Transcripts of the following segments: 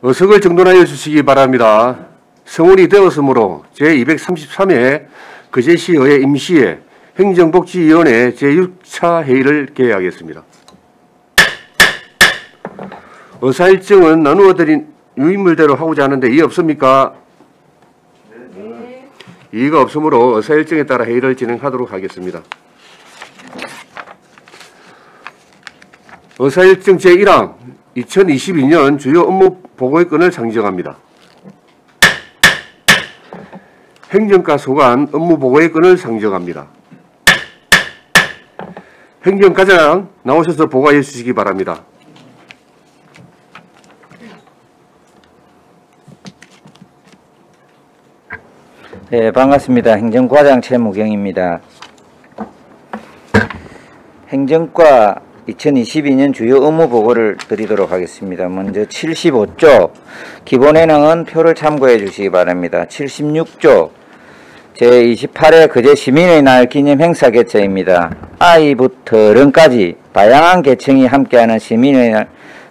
어석을 정돈하여 주시기 바랍니다. 성원이 되었으므로 제233회 거제시의회 임시회 행정복지위원회 제6차 회의를 개회하겠습니다. 의사일정은 나누어드린 유인물대로 하고자 하는데 이의 없습니까? 네. 이의가 없으므로 의사일정에 따라 회의를 진행하도록 하겠습니다. 의사일정 제1항 2022년 주요 업무 보고의 건을 상정합니다. 행정과 소관 업무 보고의 건을 상정합니다. 행정과장 나오셔서 보고해 주시기 바랍니다. 네, 반갑습니다. 행정과장 최무경입니다. 행정과 2022년 주요 업무 보고를 드리도록 하겠습니다. 먼저 75조 기본행령은 표를 참고해 주시기 바랍니다. 76조 제28회 거제 시민의 날 기념 행사 개최입니다. 아이부터 어른까지 다양한 계층이 함께하는 시민의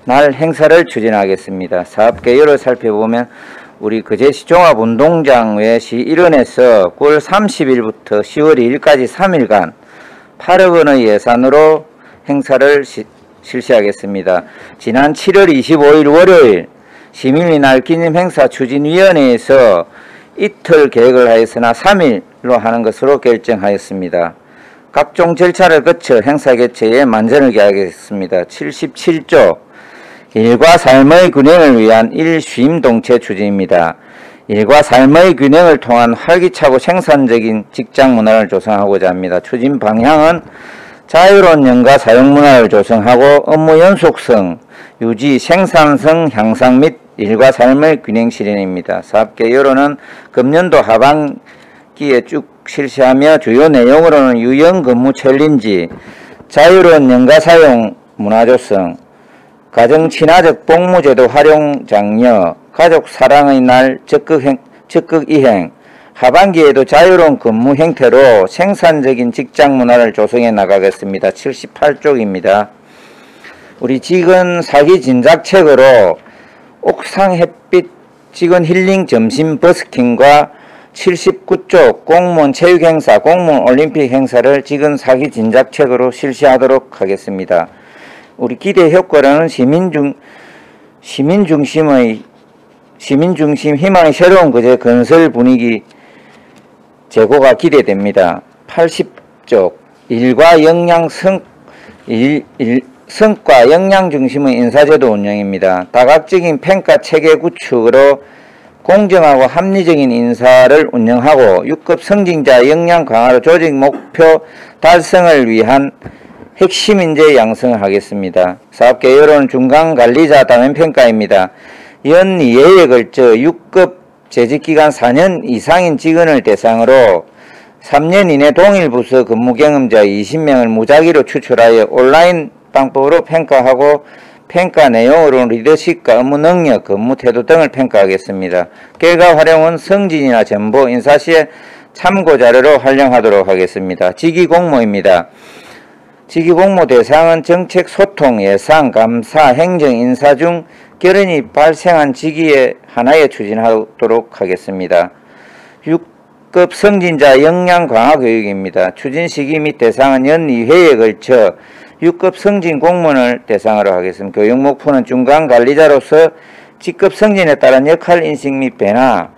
날 행사를 추진하겠습니다. 사업 개요를 살펴보면 우리 거제시 종합운동장 외 시일원에서 9월 30일부터 10월 2일까지 3일간 8억 원의 예산으로 행사를 실시하겠습니다. 지난 7월 25일 월요일 시민의 날 기념 행사 추진위원회에서 이틀 계획을 하였으나 3일로 하는 것으로 결정하였습니다. 각종 절차를 거쳐 행사 개최에 만전을 기하겠습니다. 77조 일과 삶의 균형을 위한 일쉼동체 추진입니다. 일과 삶의 균형을 통한 활기차고 생산적인 직장 문화를 조성하고자 합니다. 추진 방향은 자유로운 연가 사용 문화를 조성하고 업무 연속성, 유지, 생산성 향상 및 일과 삶의 균형 실현입니다. 사업 개요로는 금년도 하반기에 쭉 실시하며 주요 내용으로는 유연 근무 챌린지, 자유로운 연가 사용 문화 조성, 가정 친화적 복무제도 활용 장려, 가족 사랑의 날 적극 이행, 하반기에도 자유로운 근무 형태로 생산적인 직장 문화를 조성해 나가겠습니다. 78쪽입니다. 우리 직원 사기 진작책으로 옥상 햇빛 직원 힐링 점심 버스킹과 79쪽 공무원 체육 행사, 공무원 올림픽 행사를 직원 사기 진작책으로 실시하도록 하겠습니다. 우리 기대 효과로는 시민 중심 희망의 새로운 거제 건설 분위기 제고가 기대됩니다. 80쪽 일과 역량 성과 역량 중심의 인사제도 운영입니다. 다각적인 평가 체계 구축으로 공정하고 합리적인 인사를 운영하고 6급 승진자 역량 강화로 조직 목표 달성을 위한 핵심 인재 양성을 하겠습니다. 사업 개요로는 중간 관리자 단원 평가입니다. 연 2회에 걸쳐 6급 재직기간 4년 이상인 직원을 대상으로 3년 이내 동일 부서 근무 경험자 20명을 무작위로 추출하여 온라인 방법으로 평가하고 평가 내용으로는 리더십과 업무 능력, 근무 태도 등을 평가하겠습니다. 결과 활용은 승진이나 전보, 인사 시에 참고자료로 활용하도록 하겠습니다. 직위공모입니다. 직위공모 대상은 정책 소통, 예산, 감사, 행정, 인사 중 결연이 발생한 직위에 하나에 추진하도록 하겠습니다. 6급 승진자 역량 강화 교육입니다. 추진 시기 및 대상은 연 2회에 걸쳐 6급 승진 공무원을 대상으로 하겠습니다. 교육 목표는 중간 관리자로서 직급 승진에 따른 역할 인식 및 변화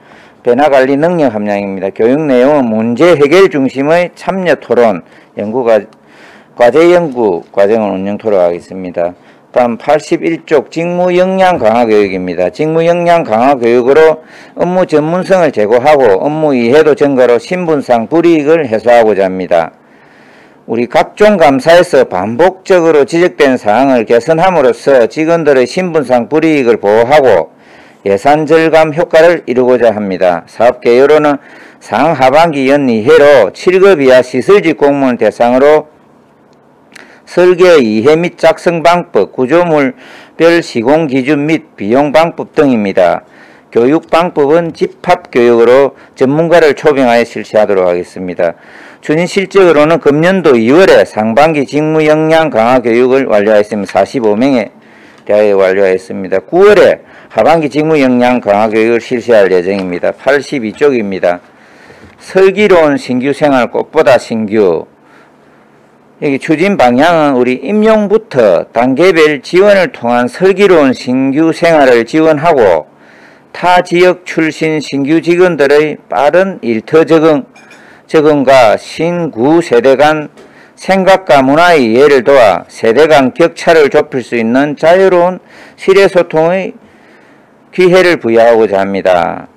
관리 능력 함량입니다. 교육 내용은 문제 해결 중심의 참여 토론, 과제 연구 과정을 운영토록 하겠습니다. 다음 81쪽 직무 역량 강화 교육입니다. 직무 역량 강화 교육으로 업무 전문성을 제고하고 업무 이해도 증가로 신분상 불이익을 해소하고자 합니다. 우리 각종 감사에서 반복적으로 지적된 사항을 개선함으로써 직원들의 신분상 불이익을 보호하고 예산 절감 효과를 이루고자 합니다. 사업 개요로는 상하반기 연 2회로 7급 이하 시설직 공무원 대상으로 설계 이해 및 작성 방법, 구조물별 시공 기준 및 비용 방법 등입니다. 교육 방법은 집합교육으로 전문가를 초빙하여 실시하도록 하겠습니다. 추진 실적으로는 금년도 2월에 상반기 직무 역량 강화 교육을 완료하였으며 45명에 대하여 완료하였습니다. 9월에 하반기 직무 역량 강화 교육을 실시할 예정입니다. 82쪽입니다. 슬기로운 신규 생활 꽃보다 신규. 여기 추진 방향은 우리 임용부터 단계별 지원을 통한 슬기로운 신규 생활을 지원하고 타 지역 출신 신규 직원들의 빠른 일터 적응과 신구 세대 간 생각과 문화의 이해를 도와 세대 간 격차를 좁힐 수 있는 자유로운 실외소통의 기회를 부여하고자 합니다.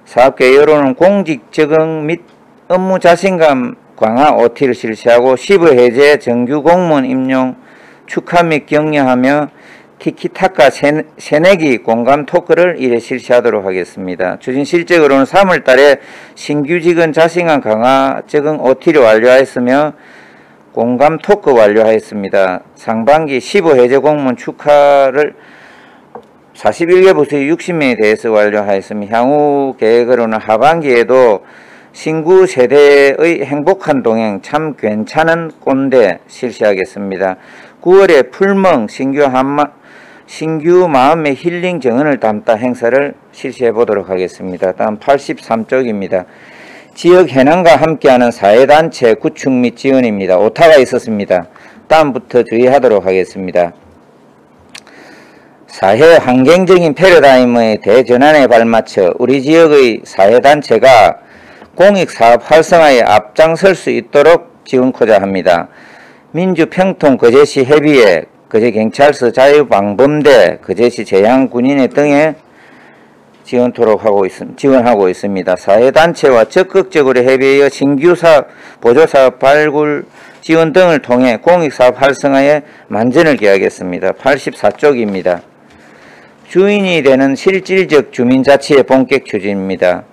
사업계획으로는 공직 적응 및 업무 자신감 강화 OT를 실시하고 15 해제 정규 공무원 임용 축하 및 격려하며 티키타카 새내기 공감 토크를 1회 실시하도록 하겠습니다. 추진 실적으로는 3월 달에 신규 직원 자신감 강화 적응 OT를 완료하였으며 공감 토크 완료하였습니다. 상반기 15 해제 공무원 축하를 41개 부서의 60명에 대해서 완료하였으며 향후 계획으로는 하반기에도 신구 세대의 행복한 동행 참 괜찮은 꼰대 실시하겠습니다. 9월에 풀멍 신규 마음의 힐링 정원을 담다 행사를 실시해 보도록 하겠습니다. 다음 83쪽입니다. 지역 해남과 함께하는 사회단체 구축 및 지원입니다. 오타가 있었습니다. 다음부터 주의하도록 하겠습니다. 사회 환경적인 패러다임의 대전환에 발맞춰 우리 지역의 사회단체가 공익사업 활성화에 앞장설 수 있도록 지원코자 합니다. 민주평통 거제시 해비회, 거제경찰서 자유방범대, 거제시 제향군인회 등에 지원하고 있습니다. 사회단체와 적극적으로 협의하여 신규사업, 보조사업 발굴 지원 등을 통해 공익사업 활성화에 만전을 기하겠습니다. 84쪽입니다. 주인이 되는 실질적 주민자치의 본격 추진입니다.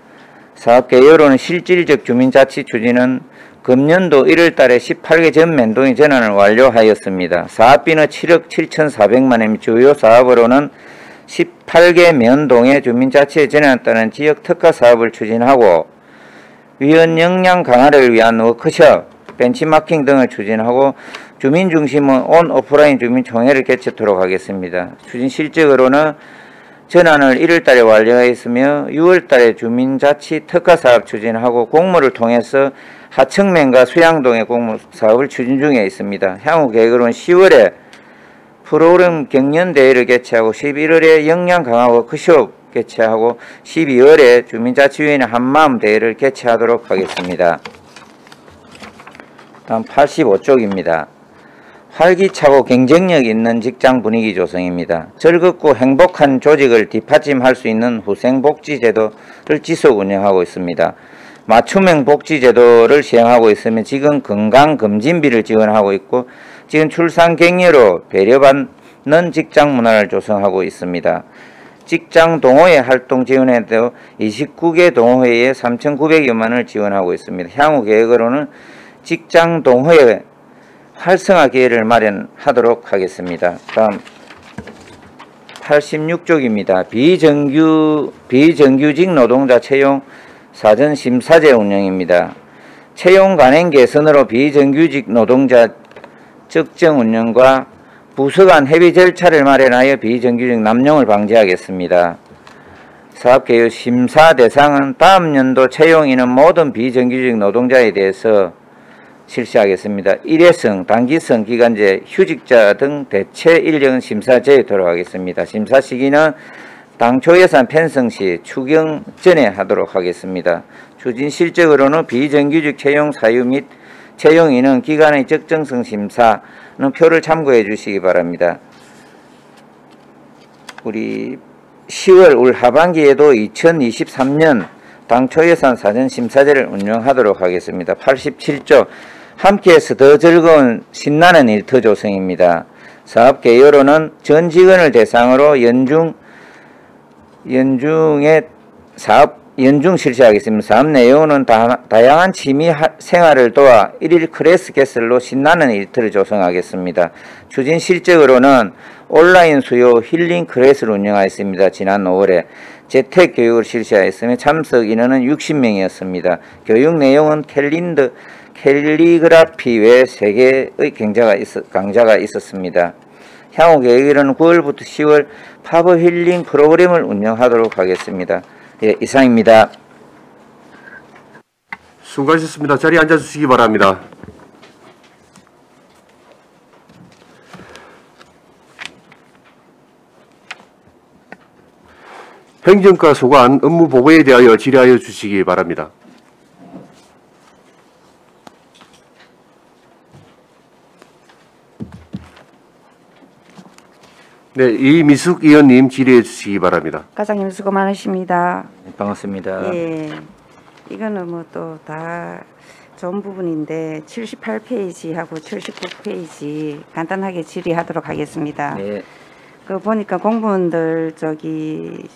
사업계획으로는 실질적 주민자치 추진은 금년도 1월달에 18개 전면동의 전환을 완료하였습니다. 사업비는 7억 7,400만원, 주요 사업으로는 18개 면동의 주민자치에 전환에 따른 지역 특화 사업을 추진하고 위원 역량 강화를 위한 워크숍, 벤치마킹 등을 추진하고 주민 중심의 온 오프라인 주민총회를 개최토록 하겠습니다. 추진 실적으로는 전환을 1월달에 완료하였으며 6월달에 주민자치 특화사업 추진하고 공모를 통해서 하청면과 수양동의 공모 사업을 추진 중에 있습니다. 향후 계획으로는 10월에 프로그램 경연대회를 개최하고 11월에 역량 강화 워크숍 개최하고 12월에 주민자치위원회 한마음 대회를 개최하도록 하겠습니다. 다음 85쪽입니다. 활기차고 경쟁력 있는 직장 분위기 조성입니다. 즐겁고 행복한 조직을 뒷받침할 수 있는 후생복지제도를 지속 운영하고 있습니다. 맞춤형 복지제도를 시행하고 있으며 지금 건강검진비를 지원하고 있고 지금 출산격려로 배려받는 직장 문화를 조성하고 있습니다. 직장 동호회 활동 지원에도 29개 동호회에 3,900여만원을 지원하고 있습니다. 향후 계획으로는 직장 동호회 활성화 기회를 마련하도록 하겠습니다. 다음 86쪽입니다. 비정규직 노동자 채용 사전심사제 운영입니다. 채용 관행 개선으로 비정규직 노동자 적정 운영과 부서 간 협의 절차를 마련하여 비정규직 남용을 방지하겠습니다. 사업계획 심사 대상은 다음 연도 채용인은 모든 비정규직 노동자에 대해서 실시하겠습니다. 일회성, 단기성, 기간제, 휴직자 등 대체 인력은 심사 제외토록 하겠습니다. 심사 시기는 당초 예산 편성 시 추경 전에 하도록 하겠습니다. 추진 실적으로는 비정규직 채용 사유 및 채용인은 기간의 적정성 심사는 표를 참고해 주시기 바랍니다. 우리 10월 올 하반기에도 2023년 당초 예산 사전 심사제를 운영하도록 하겠습니다. 87조 함께해서 더 즐거운 신나는 일터 조성입니다. 사업 개요로는 전 직원을 대상으로 연중 실시하겠습니다. 사업 내용은 다양한 취미 생활을 도와 1일 클래스 개설로 신나는 일터를 조성하겠습니다. 추진 실적으로는 온라인 수요 힐링 클래스를 운영하였습니다. 지난 5월에 재택교육을 실시하였으며 참석 인원은 60명이었습니다. 교육 내용은 캘리그라피 외 3개의 강좌가 있었습니다. 향후 계획으로는 9월부터 10월 팝업 힐링 프로그램을 운영하도록 하겠습니다. 예, 이상입니다. 수고하셨습니다. 자리에 앉아주시기 바랍니다. 행정과 소관 업무 보고에 대하여 질의하여 주시기 바랍니다. 네, 이미숙 의원님 질의해 주시기 바랍니다. 과장님 수고 많으십니다. 반갑습니다. 예, 이거는 뭐 또 다 좋은 부분인데 78페이지하고 79페이지 간단하게 질의하도록 하겠습니다. 네. 그 보니까 공무원들 저기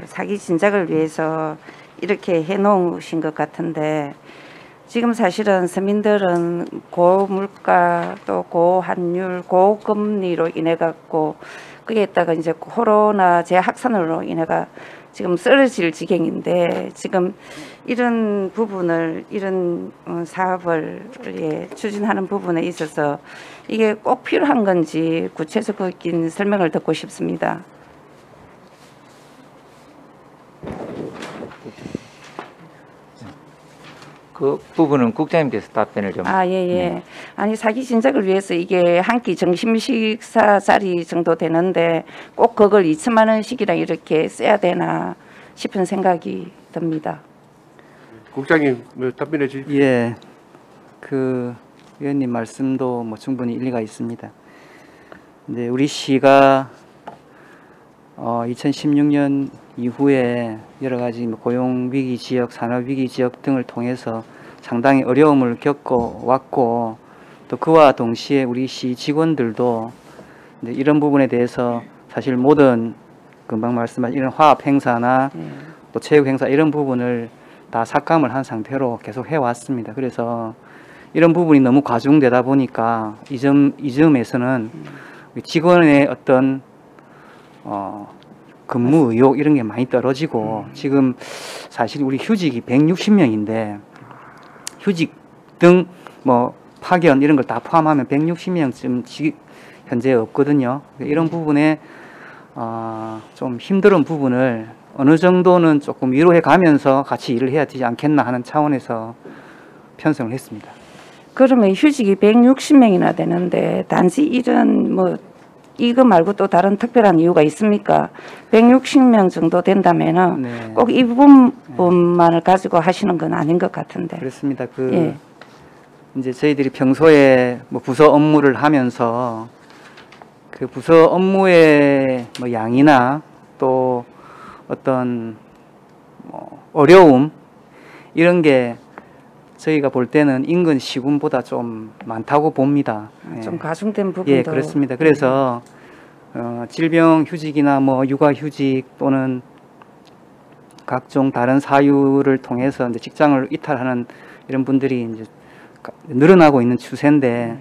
사기 진작을 위해서 이렇게 해놓으신 것 같은데 지금 사실은 서민들은 고물가 또 고환율 고금리로 인해 갖고 거기에다가 이제 코로나 재확산으로 인해가 지금 쓰러질 지경인데 지금 이런 부분을 이런 사업을 추진하는 부분에 있어서 이게 꼭 필요한 건지 구체적인 설명을 듣고 싶습니다. 그 부분은 국장님께서 답변을 좀. 예. 아니 사기 진작을 위해서 이게 한 끼 점심 식사짜리 정도 되는데 꼭 그걸 2천만 원씩이나 이렇게 써야 되나 싶은 생각이 듭니다. 국장님 답변해 주십시오. 예, 그 위원님 말씀도 뭐 충분히 일리가 있습니다. 근데 우리 시가 2016년 이후에 여러 가지 고용 위기 지역, 산업 위기 지역 등을 통해서 상당히 어려움을 겪어 왔고 또 그와 동시에 우리 시 직원들도 이런 부분에 대해서 사실 모든 금방 말씀하신 이런 화합 행사나 또 체육 행사 이런 부분을 다 삭감을 한 상태로 계속 해왔습니다. 그래서 이런 부분이 너무 과중되다 보니까 이 점에서는 직원의 어떤 근무 의욕 이런 게 많이 떨어지고 지금 사실 우리 휴직이 160명인데 휴직 등 뭐 파견 이런 걸 다 포함하면 160명쯤 현재 없거든요. 이런 부분에 좀 힘든 부분을 어느 정도는 조금 위로해 가면서 같이 일을 해야 되지 않겠나 하는 차원에서 편성을 했습니다. 그러면 휴직이 160명이나 되는데 단지 이런 뭐 이거 말고 또 다른 특별한 이유가 있습니까? 160명 정도 된다면은 네. 꼭 이 부분만을 가지고 하시는 건 아닌 것 같은데. 그렇습니다. 예. 이제 저희들이 평소에 뭐 부서 업무를 하면서 그 부서 업무의 뭐 양이나 또 어떤 뭐 어려움 이런 게 저희가 볼 때는 인근 시군보다 좀 많다고 봅니다. 좀 과중된 부분도. 예, 그렇습니다. 그래서 질병 휴직이나 뭐 육아 휴직 또는 각종 다른 사유를 통해서 이제 직장을 이탈하는 이런 분들이 이제 늘어나고 있는 추세인데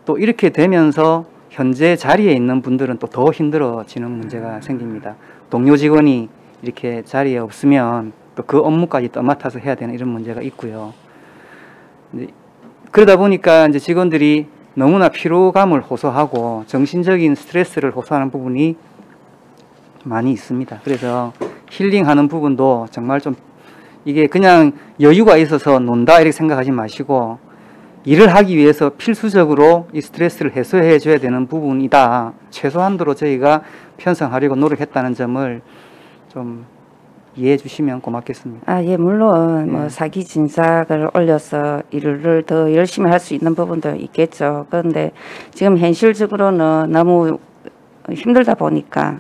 또 이렇게 되면서 현재 자리에 있는 분들은 또 더 힘들어지는 문제가 생깁니다. 동료 직원이 이렇게 자리에 없으면 또 그 업무까지 떠맡아서 해야 되는 이런 문제가 있고요. 그러다 보니까 이제 직원들이 너무나 피로감을 호소하고 정신적인 스트레스를 호소하는 부분이 많이 있습니다. 그래서 힐링하는 부분도 정말 좀 이게 그냥 여유가 있어서 논다 이렇게 생각하지 마시고 일을 하기 위해서 필수적으로 이 스트레스를 해소해 줘야 되는 부분이다. 최소한도로 저희가 편성하려고 노력했다는 점을 좀 이해해 주시면 고맙겠습니다. 예, 물론 뭐 사기 진작을 올려서 일을 더 열심히 할 수 있는 부분도 있겠죠. 그런데 지금 현실적으로는 너무 힘들다 보니까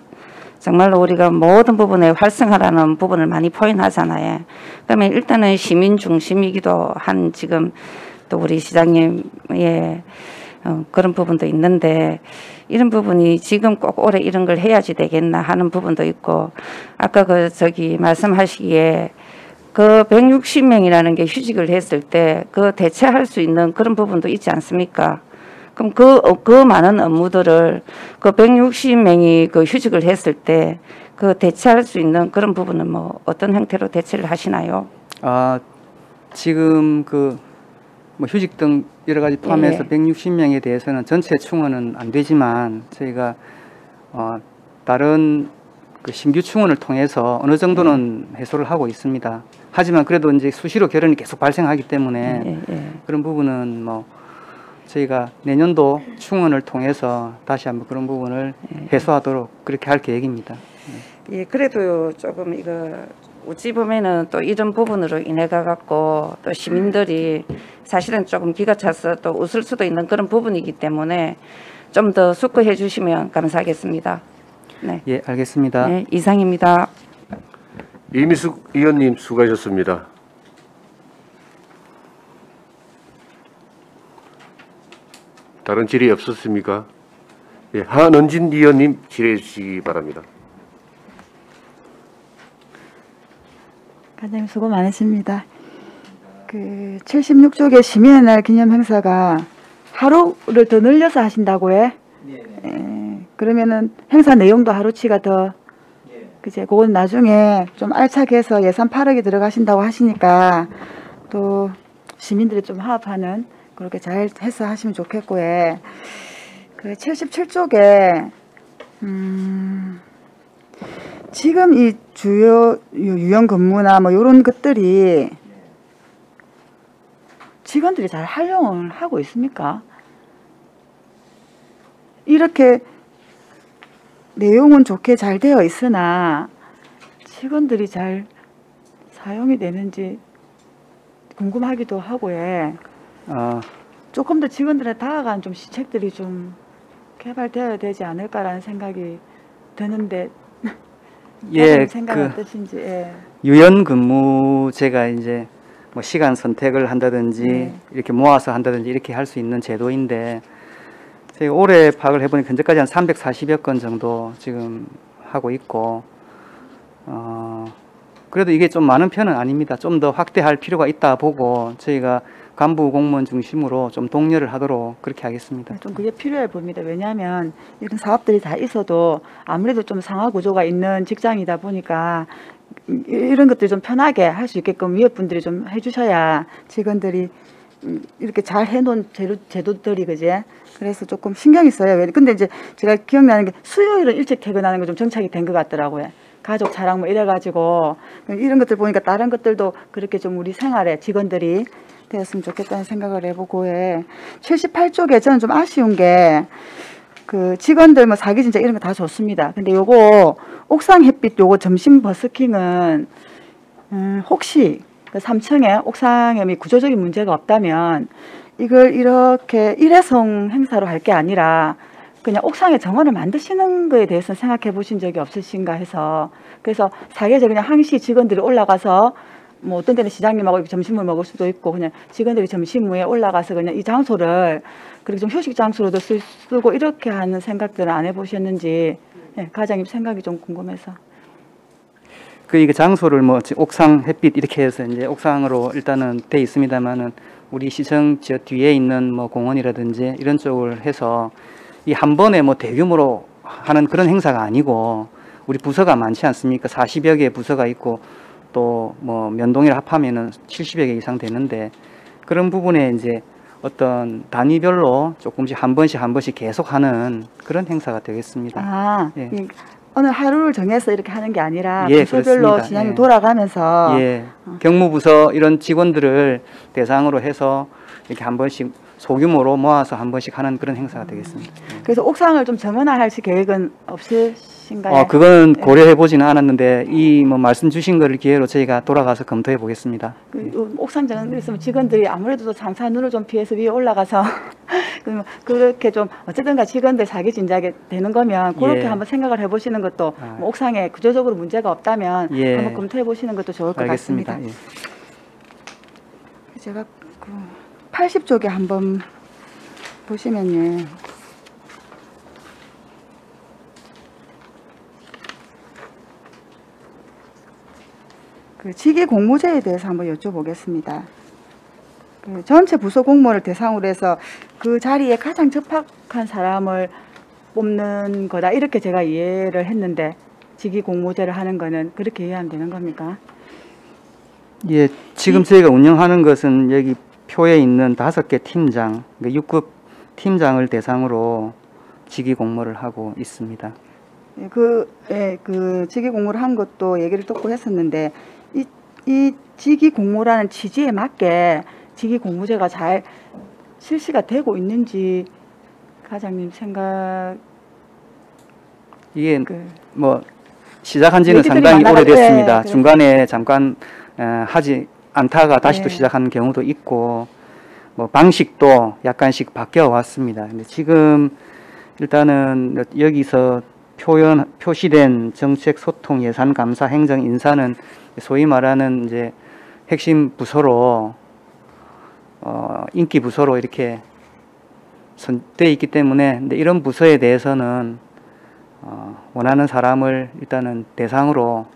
정말로 우리가 모든 부분에 활성화라는 부분을 많이 포인하잖아요. 그러면 일단은 시민 중심이기도 한 지금 또 우리 시장님의 그런 부분도 있는데 이런 부분이 지금 꼭 올해 이런 걸 해야지 되겠나 하는 부분도 있고 아까 그 저기 말씀하시기에 그 160명이라는 게 휴직을 했을 때 그 대체할 수 있는 그런 부분도 있지 않습니까? 그럼 그 많은 업무들을 그 160명이 그 휴직을 했을 때 그 대체할 수 있는 그런 부분은 뭐 어떤 형태로 대체를 하시나요? 지금 그 뭐 휴직 등 여러 가지 포함해서 예. 160명에 대해서는 전체 충원은 안 되지만 저희가 다른 그 신규 충원을 통해서 어느 정도는 해소를 하고 있습니다. 하지만 그래도 이제 수시로 결연이 계속 발생하기 때문에 그런 부분은 뭐 저희가 내년도 충원을 통해서 다시 한번 그런 부분을 해소하도록 그렇게 할 계획입니다. 예, 그래도 조금 이거 어찌 보면은 또 이런 부분으로 인해 가갖고 또 시민들이 사실은 조금 기가 차서 또 웃을 수도 있는 그런 부분이기 때문에 좀 더 숙고해 주시면 감사하겠습니다. 네. 예, 알겠습니다. 네, 이상입니다. 이미숙 의원님 수고하셨습니다. 다른 질의 없었습니까? 예, 한은진 의원님 질의해 주시기 바랍니다. 과장님 수고 많으십니다. 그 76쪽의 시민의 날 기념 행사가 하루를 더 늘려서 하신다고 해? 그러면은 행사 내용도 하루치가 더 그제 그건 나중에 좀 알차게 해서 예산 8억이 들어가신다고 하시니까 또 시민들이 좀 화합하는 그렇게 잘 해서 하시면 좋겠고 예. 그 77쪽에 지금 이 주요 유연 근무나 뭐 이런 것들이 직원들이 잘 활용을 하고 있습니까? 이렇게 내용은 좋게 잘 되어 있으나 직원들이 잘 사용이 되는지 궁금하기도 하고 예. 조금 더 직원들에 다가간 좀 시책들이 좀 개발되어야 되지 않을까라는 생각이 드는데 예, 생각 어떠신지. 예. 유연 근무제가 이제 뭐 시간 선택을 한다든지 이렇게 모아서 한다든지 이렇게 할 수 있는 제도인데 제가 올해 파악을 해보니까 현재까지 한 340여 건 정도 지금 하고 있고 그래도 이게 좀 많은 편은 아닙니다. 좀 더 확대할 필요가 있다 보고 저희가 간부 공무원 중심으로 좀 독려를 하도록 그렇게 하겠습니다. 좀 그게 필요해 보입니다. 왜냐하면 이런 사업들이 다 있어도 아무래도 좀 상하 구조가 있는 직장이다 보니까 이런 것들이 좀 편하게 할 수 있게끔 위협분들이 좀 해주셔야 직원들이 이렇게 잘 해놓은 제도들이 그제 그래서 조금 신경이 써요. 근데 이제 제가 기억나는 게 수요일은 일찍 퇴근하는 거 좀 정착이 된 것 같더라고요. 가족 자랑 뭐 이래가지고 이런 것들 보니까 다른 것들도 그렇게 좀 우리 생활에 직원들이 되었으면 좋겠다는 생각을 해보고 해. 78쪽에 저는 좀 아쉬운 게 그 직원들 뭐 사기 진짜 이런 거 다 좋습니다. 근데 요거 옥상 햇빛 요거 점심 버스킹은 혹시 그 3층에 옥상에 구조적인 문제가 없다면 이걸 이렇게 일회성 행사로 할 게 아니라 그냥 옥상에 정원을 만드시는 거에 대해서 생각해 보신 적이 없으신가 해서 그래서 사계절 그냥 항시 직원들이 올라가서 뭐 어떤 때는 시장님하고 점심을 먹을 수도 있고 그냥 직원들이 점심 후에 올라가서 그냥 이 장소를 그리고 좀 휴식 장소로도 쓰고 이렇게 하는 생각들은 안 해보셨는지 네, 과장님 생각이 좀 궁금해서. 그 이게 장소를 뭐 옥상 햇빛 이렇게 해서 이제 옥상으로 일단은 돼 있습니다만은 우리 시청 저 뒤에 있는 뭐 공원이라든지 이런 쪽을 해서 이 한 번에 뭐 대규모로 하는 그런 행사가 아니고 우리 부서가 많지 않습니까? 40여 개의 부서가 있고 또 뭐 면동이를 합하면은 70여 개 이상 되는데 그런 부분에 이제 어떤 단위별로 조금씩 한 번씩 계속하는 그런 행사가 되겠습니다. 아, 예. 어느 하루를 정해서 이렇게 하는 게 아니라 예, 부서별로 그렇습니다. 진행이 예. 돌아가면서 예, 경무부서 이런 직원들을 대상으로 해서 이렇게 한 번씩 소규모로 모아서 한 번씩 하는 그런 행사가 되겠습니다. 그래서 옥상을 좀 정원화할 계획은 없으신가요? 그건 고려해 보지는 않았는데 이 뭐 말씀 주신 거를 기회로 저희가 돌아가서 검토해 보겠습니다. 옥상 정원 있으면 직원들이 아무래도 장사 눈을 좀 피해서 위에 올라가서 그렇게 좀 어쨌든가 직원들 사기 진작에 되는 거면 그렇게 예. 한번 생각을 해보시는 것도 뭐 옥상에 구조적으로 문제가 없다면 예. 한번 검토해 보시는 것도 좋을 것 알겠습니다. 같습니다. 예. 제가 80쪽에 한번 보시면요. 그 직위 공모제에 대해서 한번 여쭤보겠습니다. 그 전체 부서 공무원을 대상으로 해서 그 자리에 가장 적합한 사람을 뽑는 거다 이렇게 제가 이해를 했는데 직위 공모제를 하는 거는 그렇게 이해하면 되는 겁니까? 예, 지금 저희가 운영하는 것은 여기 표에 있는 5개 팀장, 6급 팀장을 대상으로 직위 공모를 하고 있습니다. 그 직위 공모를 한 것도 얘기를 듣고 했었는데 이 직위 공모라는 취지에 맞게 직위 공모제가 잘 실시가 되고 있는지 과장님 생각. 이게 그 뭐 시작한 지는 얘기들이 상당히 많아가- 오래됐습니다. 네, 중간에 잠깐 하지 않다가 다시 또 네. 시작하는 경우도 있고 뭐 방식도 약간씩 바뀌어 왔습니다. 근데 지금 일단은 여기서 표시된 정책 소통 예산 감사 행정 인사는 소위 말하는 이제 핵심 부서로 인기 부서로 이렇게 선되어 있기 때문에 근데 이런 부서에 대해서는 원하는 사람을 일단은 대상으로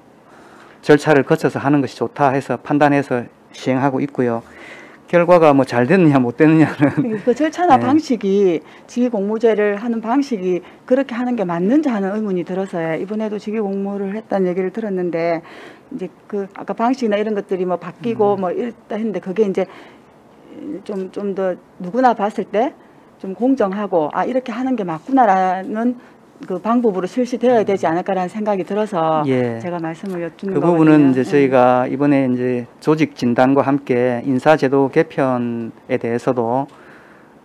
절차를 거쳐서 하는 것이 좋다 해서 판단해서 시행하고 있고요. 결과가 뭐 잘 됐느냐 못 됐느냐는 그 절차나 네. 방식이 직위 공모제를 하는 방식이 그렇게 하는 게 맞는지 하는 의문이 들어서요. 이번에도 직위 공모를 했다는 얘기를 들었는데 이제 그 아까 방식이나 이런 것들이 뭐 바뀌고 뭐 이랬다 했는데 그게 이제 좀 더 누구나 봤을 때 좀 공정하고 아 이렇게 하는 게 맞구나라는 그 방법으로 실시되어야 되지 않을까라는 생각이 들어서 예. 제가 말씀을 여쭙는 그 거거든요. 부분은 이제 네. 저희가 이번에 이제 조직 진단과 함께 인사제도 개편에 대해서도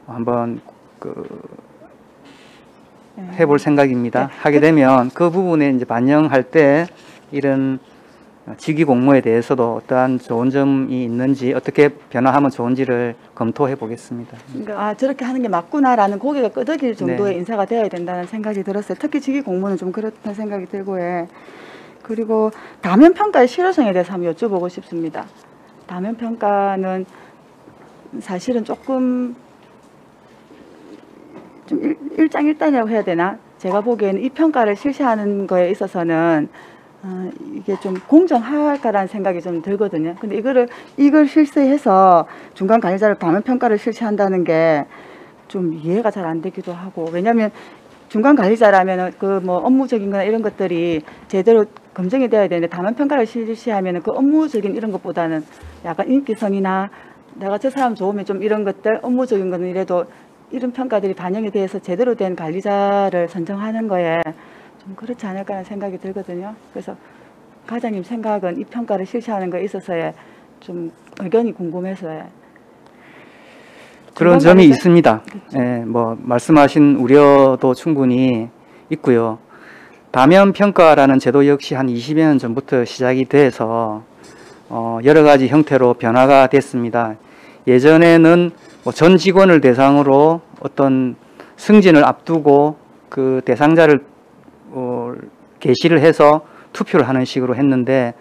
한번 해볼 생각입니다. 네. 하게 되면 그 부분에 이제 반영할 때 이런 직위 공모에 대해서도 어떠한 좋은 점이 있는지 어떻게 변화하면 좋은지를 검토해 보겠습니다. 그러니까 아 저렇게 하는 게 맞구나라는 고개가 끄덕일 정도의 네. 인사가 되어야 된다는 생각이 들었어요. 특히 직위 공무는 좀 그렇다는 생각이 들고요. 그리고 다면 평가의 실효성에 대해서 한번 여쭤보고 싶습니다. 다면 평가는 사실은 조금 좀 일장일단이라고 해야 되나? 제가 보기에는 이 평가를 실시하는 거에 있어서는 이게 좀 공정할까라는 생각이 좀 들거든요. 근데 이걸 실시해서 중간 관리자를 다면 평가를 실시한다는 게 좀 이해가 잘 안 되기도 하고, 왜냐하면 중간 관리자라면 그 뭐 업무적인 거나 이런 것들이 제대로 검증이 돼야 되는데 다면 평가를 실시하면 그 업무적인 이런 것보다는 약간 인기성이나 내가 저 사람 좋으면 좀 이런 것들 업무적인 거는 이래도 이런 평가들이 반영이 돼서 제대로 된 관리자를 선정하는 거에 좀 그렇지 않을까 하는 생각이 들거든요. 그래서 과장님 생각은 이 평가를 실시하는 거에 있어서의 좀 의견이 궁금해서요. 그런 점이 있습니다. 예, 뭐 말씀하신 우려도 충분히 있고요. 다면 평가라는 제도 역시 한 20여 년 전부터 시작이 돼서 여러 가지 형태로 변화가 됐습니다. 예전에는 뭐 전 직원을 대상으로 어떤 승진을 앞두고 그 대상자를 게시를 해서 투표를 하는 식으로 했는데,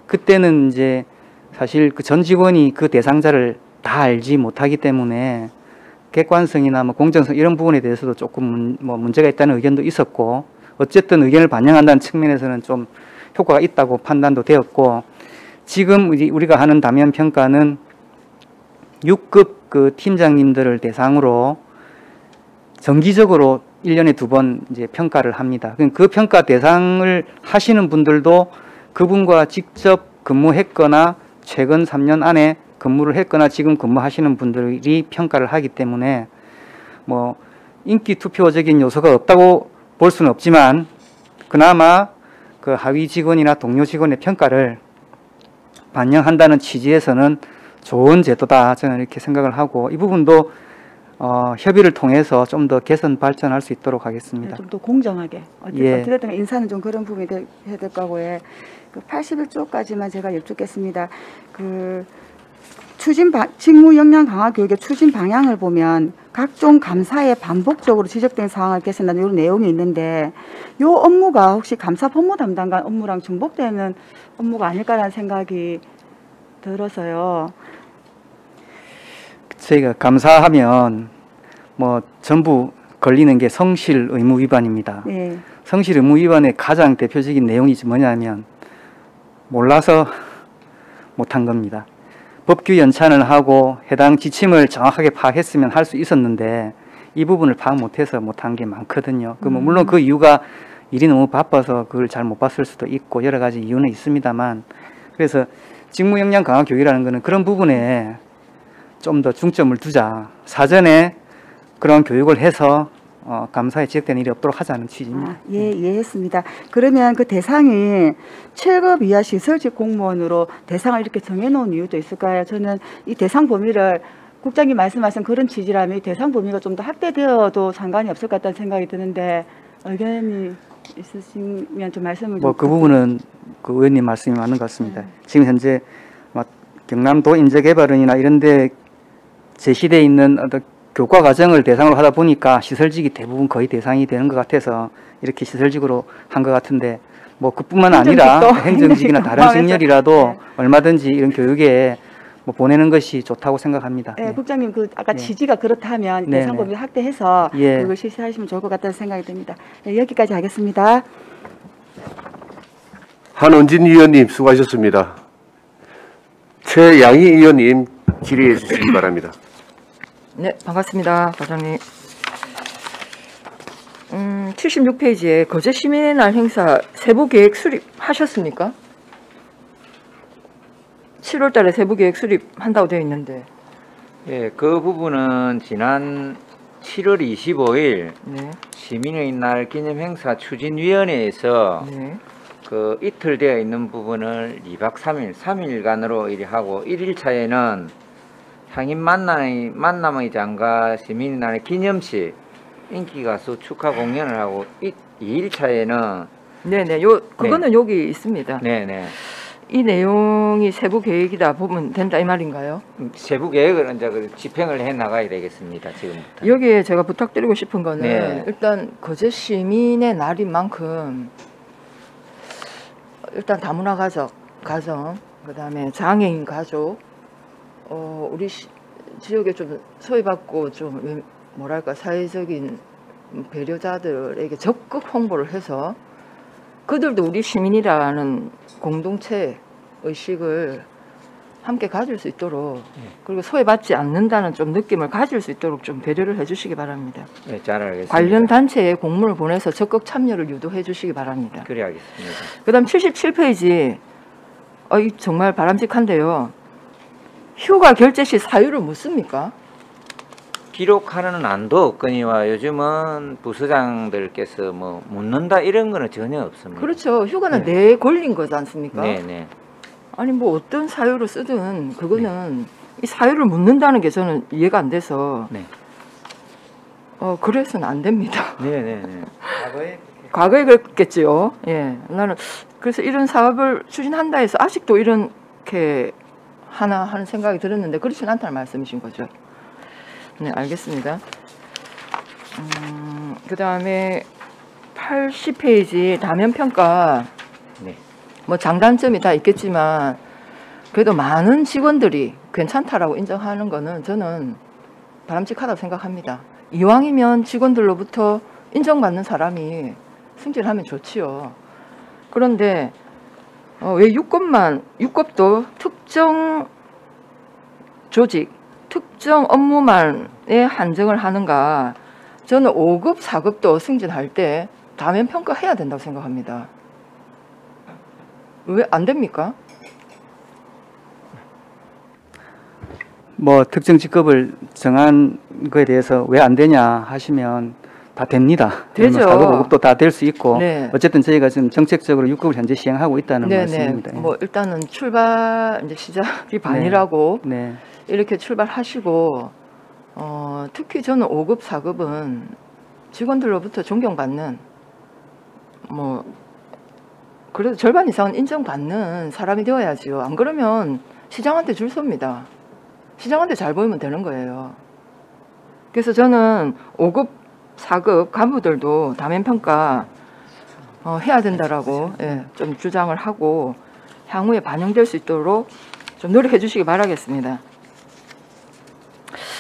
그때는 이제 사실 그 전 직원이 그 대상자를 다 알지 못하기 때문에 객관성이나 뭐 공정성 이런 부분에 대해서도 조금 뭐 문제가 있다는 의견도 있었고, 어쨌든 의견을 반영한다는 측면에서는 좀 효과가 있다고 판단도 되었고, 지금 우리가 하는 다면 평가는 6급 그 팀장님들을 대상으로 정기적으로 1년에 2번 이제 평가를 합니다. 그 평가 대상을 하시는 분들도 그분과 직접 근무했거나 최근 3년 안에 근무를 했거나 지금 근무하시는 분들이 평가를 하기 때문에 뭐 인기 투표적인 요소가 없다고 볼 수는 없지만 그나마 그 하위 직원이나 동료 직원의 평가를 반영한다는 취지에서는 좋은 제도다, 저는 이렇게 생각을 하고, 이 부분도 협의를 통해서 좀 더 개선 발전할 수 있도록 하겠습니다. 좀 더 공정하게. 예. 어쨌든 인사는 좀 그런 부분이 해야 될 거고, 그 81조까지만 제가 여쭙겠습니다. 그 직무 역량 강화 교육의 추진 방향을 보면 각종 감사에 반복적으로 지적된 사항을 개선하는 이런 내용이 있는데, 이 업무가 혹시 감사 법무 담당관 업무랑 중복되는 업무가 아닐까라는 생각이 들어서요. 저희가 감사하면 뭐 전부 걸리는 게 성실 의무 위반입니다. 네. 성실 의무 위반의 가장 대표적인 내용이 뭐냐면 몰라서 못한 겁니다. 법규 연찬을 하고 해당 지침을 정확하게 파악했으면 할 수 있었는데 이 부분을 파악 못해서 못한 게 많거든요. 그 뭐 물론 그 이유가 일이 너무 바빠서 그걸 잘 못 봤을 수도 있고 여러 가지 이유는 있습니다만, 그래서 직무 역량 강화 교육이라는 거는 그런 부분에 좀 더 중점을 두자. 사전에 그런 교육을 해서 감사에 지적되는 일이 없도록 하자는 취지입니다. 예, 이해했습니다. 그러면 그 대상이 7급 이하 시설직 공무원으로 대상을 이렇게 정해놓은 이유도 있을까요? 저는 이 대상 범위를 국장님 말씀하신 그런 취지라면 이 대상 범위가 좀 더 확대되어도 상관이 없을 것 같다는 생각이 드는데 의견이 있으시면 좀 말씀을 좀 그 부분은 그 의원님 말씀이 맞는 것 같습니다. 지금 현재 경남도 인재개발원이나 이런 데 제시되어 있는 어떤 교과 과정을 대상으로 하다 보니까 시설직이 대부분 거의 대상이 되는 것 같아서 이렇게 시설직으로 한 것 같은데 그뿐만 아니라 행정직이나 다른 직렬이라도 네. 얼마든지 이런 교육에 보내는 것이 좋다고 생각합니다. 네, 네. 국장님 아까 네. 취지가 그렇다면 네, 대상 범위 확대해서 예. 그걸 실시하시면 좋을 것 같다는 생각이 듭니다. 네, 여기까지 하겠습니다. 한원진 의원님 수고하셨습니다. 최양희 의원님 질의해 주시기 바랍니다. 네, 반갑습니다, 과장님. 76페이지에 거제 시민의 날 행사 세부 계획 수립하셨습니까? 7월 달에 세부 계획 수립한다고 되어 있는데. 예, 그 부분은 지난 7월 25일 네. 시민의 날 기념 행사 추진위원회에서 네. 그 이틀 되어 있는 부분을 2박 3일, 3일간으로 하고 1일차에는 향인 만남의 장과 시민의 날 기념식 인기가수 축하 공연을 하고 2일차에는 네네. 그거는 여기 있습니다. 네네. 이 내용이 세부 계획이다 보면 된다 이 말인가요? 세부 계획을 이제 집행을 해 나가야 되겠습니다. 지금부터. 여기에 제가 부탁드리고 싶은 거는 네. 일단 거제 시민의 날인 만큼 일단 다문화 가정, 그다음에 장애인 가족, 우리 지역에 좀 소외받고 좀 뭐랄까 사회적인 배려자들에게 적극 홍보를 해서 그들도 우리 시민이라는 공동체 의식을 함께 가질 수 있도록 그리고 소외받지 않는다는 좀 느낌을 가질 수 있도록 좀 배려를 해주시기 바랍니다. 네, 잘 알겠습니다. 관련 단체에 공문을 보내서 적극 참여를 유도해 주시기 바랍니다. 그래 하겠습니다. 그 다음 77페이지 이 정말 바람직한데요. 휴가 결제 시 사유를 묻습니까? 기록하는 안도 없거니와 요즘은 부서장들께서 묻는다 이런 거는 전혀 없습니다. 그렇죠. 휴가는 네. 내 권리인 거지 않습니까? 네네. 아니 어떤 사유를 쓰든 그거는 이 사유를 묻는다는 게 저는 이해가 안 돼서 네. 그래서는 안 됩니다. 네네네. 과거에 그랬겠지요. 예, 나는 그래서 이런 사업을 추진한다 해서 아직도 이렇게 하나 하는 생각이 들었는데 그렇진 않다는 말씀이신 거죠. 네, 알겠습니다. 그 다음에 80페이지 다면평가 네. 장단점이 다 있겠지만 그래도 많은 직원들이 괜찮다라고 인정하는 거는 저는 바람직하다고 생각합니다. 이왕이면 직원들로부터 인정받는 사람이 승진하면 좋지요. 그런데 왜 6급도 특정 조직, 특정 업무만에 한정을 하는가? 저는 5급, 4급도 승진할 때 다면 평가해야 된다고 생각합니다. 왜 안 됩니까? 특정 직급을 정한 거에 대해서 왜 안 되냐 하시면 다 됩니다. 되죠. 4급, 5급도 다 될 수 있고 네. 어쨌든 저희가 지금 정책적으로 6급을 현재 시행하고 있다는 말씀입니다. 일단은 출발 이제 시작이 반이라고 네. 이렇게 출발하시고 특히 저는 5급, 4급은 직원들로부터 존경받는 그래도 절반 이상은 인정받는 사람이 되어야지요. 안 그러면 시장한테 줄 섭니다. 시장한테 잘 보이면 되는 거예요. 그래서 저는 5급, 4급 간부들도 다면평가 해야 된다라고 좀 주장을 하고 향후에 반영될 수 있도록 좀 노력해 주시기 바라겠습니다.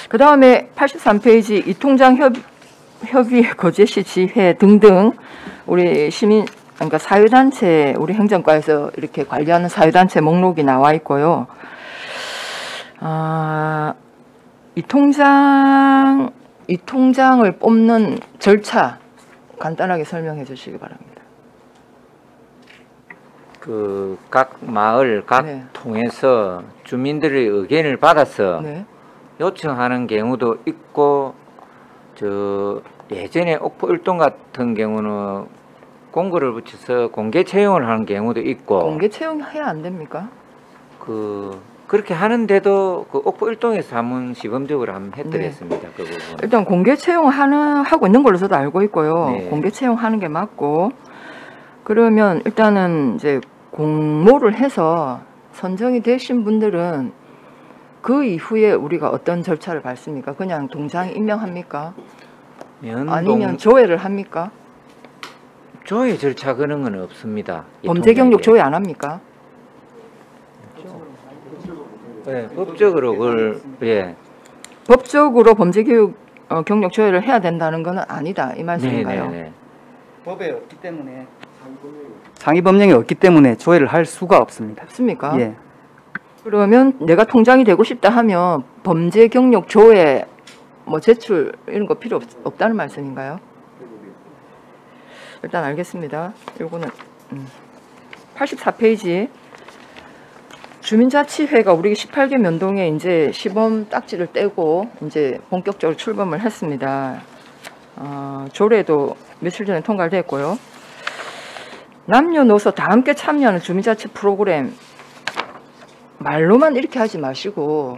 그 다음에 83페이지 이통장 협의 거제시 지회 등등 우리 시민 그러니까 사회단체 우리 행정과에서 이렇게 관리하는 사회단체 목록이 나와 있고요. 이 통장을 뽑는 절차 간단하게 설명해 주시기 바랍니다. 각 마을 각 네. 통해서 주민들의 의견을 받아서 네. 요청하는 경우도 있고 예전에 옥포 일동 같은 경우는 공고를 붙여서 공개 채용을 하는 경우도 있고 공개 채용해야 안 됩니까? 그렇게 하는데도 그 옥포 일동에서 한번 시범적으로 한번 해드렸습니다. 그 부분. 일단 공개 채용하고 있는 걸로 저도 알고 있고요. 네. 공개 채용하는 게 맞고 그러면 일단은 이제 공모를 해서 선정이 되신 분들은 그 이후에 우리가 어떤 절차를 밟습니까? 그냥 동장 임명합니까? 아니면 조회를 합니까? 조회 절차 그런 건 없습니다. 범죄 경력 조회 안 합니까? 네, 법적으로 그걸 법적으로 범죄 경력 조회를 해야 된다는 건 아니다 이 말씀인가요? 네네네. 법에 없기 때문에 상위 법령이 없기 때문에 조회를 할 수가 없습니다. 없습니까? 예. 그러면 내가 통장이 되고 싶다 하면 범죄 경력 조회 뭐 제출 이런 거 필요 없다는 말씀인가요? 일단 알겠습니다. 요거는 84페이지 주민자치회가 우리 18개 면동에 이제 시범 딱지를 떼고 이제 본격적으로 출범을 했습니다. 조례도 며칠 전에 통과됐고요. 남녀노소 다 함께 참여하는 주민자치 프로그램 말로만 이렇게 하지 마시고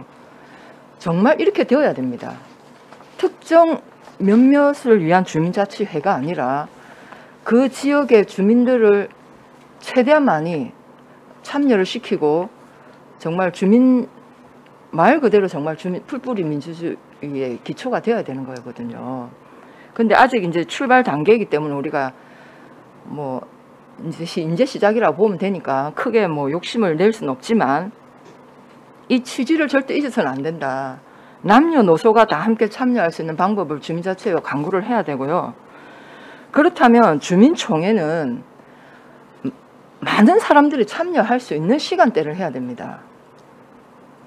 정말 이렇게 되어야 됩니다. 특정 몇몇을 위한 주민자치회가 아니라 그 지역의 주민들을 최대한 많이 참여를 시키고 정말 주민 말 그대로 정말 주민 풀뿌리 민주주의의 기초가 되어야 되는 거거든요. 근데 아직 이제 출발 단계이기 때문에 우리가 뭐 이제 시작이라고 보면 되니까 크게 뭐 욕심을 낼 수는 없지만 이 취지를 절대 잊어서는 안 된다. 남녀노소가 다 함께 참여할 수 있는 방법을 주민자치회가 강구를 해야 되고요. 그렇다면 주민총회는 많은 사람들이 참여할 수 있는 시간대를 해야 됩니다.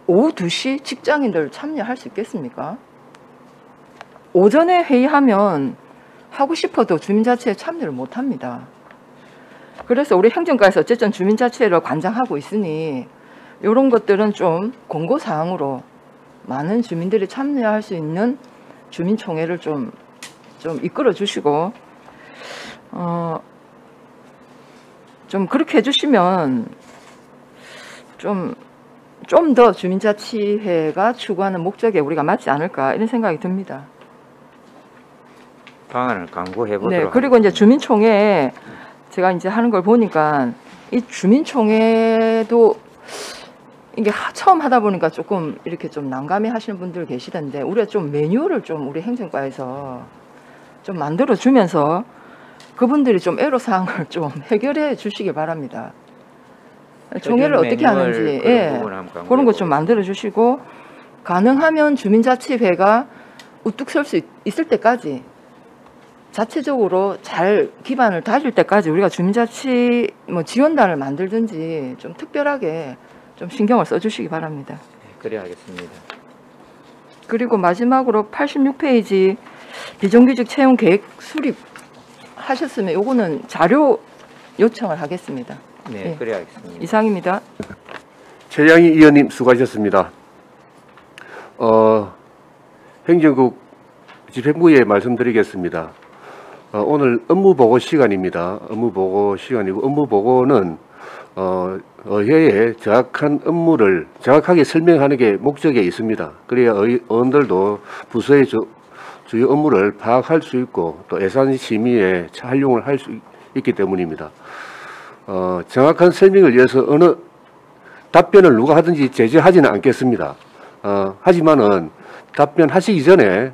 오후 2시 직장인들 참여할 수 있겠습니까? 오전에 회의하면 하고 싶어도 주민자치회에 참여를 못합니다. 그래서 우리 행정가에서 어쨌든 주민자치회를 관장하고 있으니 이런 것들은 좀 공고사항으로 많은 주민들이 참여할 수 있는 주민총회를 좀 이끌어 주시고 좀 그렇게 해주시면 좀 더 주민자치회가 추구하는 목적에 우리가 맞지 않을까 이런 생각이 듭니다. 방안을 강구해 보도록. 네, 그리고 이제 주민총회 제가 이제 하는 걸 보니까 이 주민총회도 이게 처음 하다 보니까 조금 이렇게 좀 난감해 하시는 분들 계시던데 우리가 좀 매뉴얼을 좀 우리 행정과에서 좀 만들어 주면서 그분들이 좀 애로사항을 좀 해결해 주시기 바랍니다. 총회를 어떻게 하는지 그런 거 좀 만들어 주시고 가능하면 주민자치회가 우뚝 설 수 있을 때까지 자체적으로 잘 기반을 다질 때까지 우리가 주민자치 지원단을 만들든지 좀 특별하게 좀 신경을 써주시기 바랍니다. 그래 하겠습니다. 그리고 마지막으로 86페이지 비정규직 채용 계획 수립 하셨으면 요거는 자료 요청을 하겠습니다. 네, 그래 하겠습니다. 이상입니다. 최양희 의원님 수고하셨습니다. 행정국 집행부에 말씀드리겠습니다. 오늘 업무보고 시간입니다. 업무보고 시간이고 업무보고는 의회에 정확한 업무를 정확하게 설명하는 게 목적에 있습니다. 그래야 의원들도 부서의 주요 업무를 파악할 수 있고 또 예산 심의에 활용을 할 수 있기 때문입니다. 정확한 설명을 위해서 어느 답변을 누가 하든지 제재하지는 않겠습니다. 하지만은 답변하시기 전에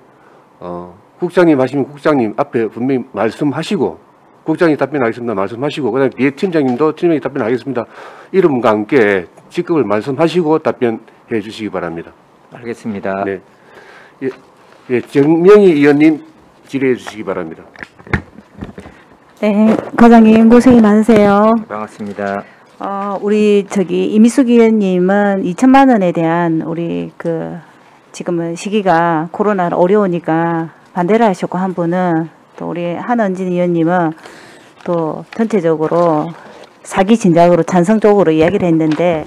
국장님 하시면 국장님 앞에 분명히 말씀하시고 국장이 답변하겠습니다 말씀하시고 그다음에 뒤에 팀장님도 팀장이 답변하겠습니다 이름과 함께 직급을 말씀하시고 답변해 주시기 바랍니다. 알겠습니다. 네, 정명희 의원님 질의해 주시기 바랍니다. 네, 과장님 고생이 많으세요. 반갑습니다. 우리 이미숙 의원님은 2천만 원에 대한 우리 지금은 시기가 코로나로 어려우니까 반대를 하셨고 한 분은 또 우리 한은진 의원님은 또 전체적으로 사기 진작으로 찬성적으로 이야기를 했는데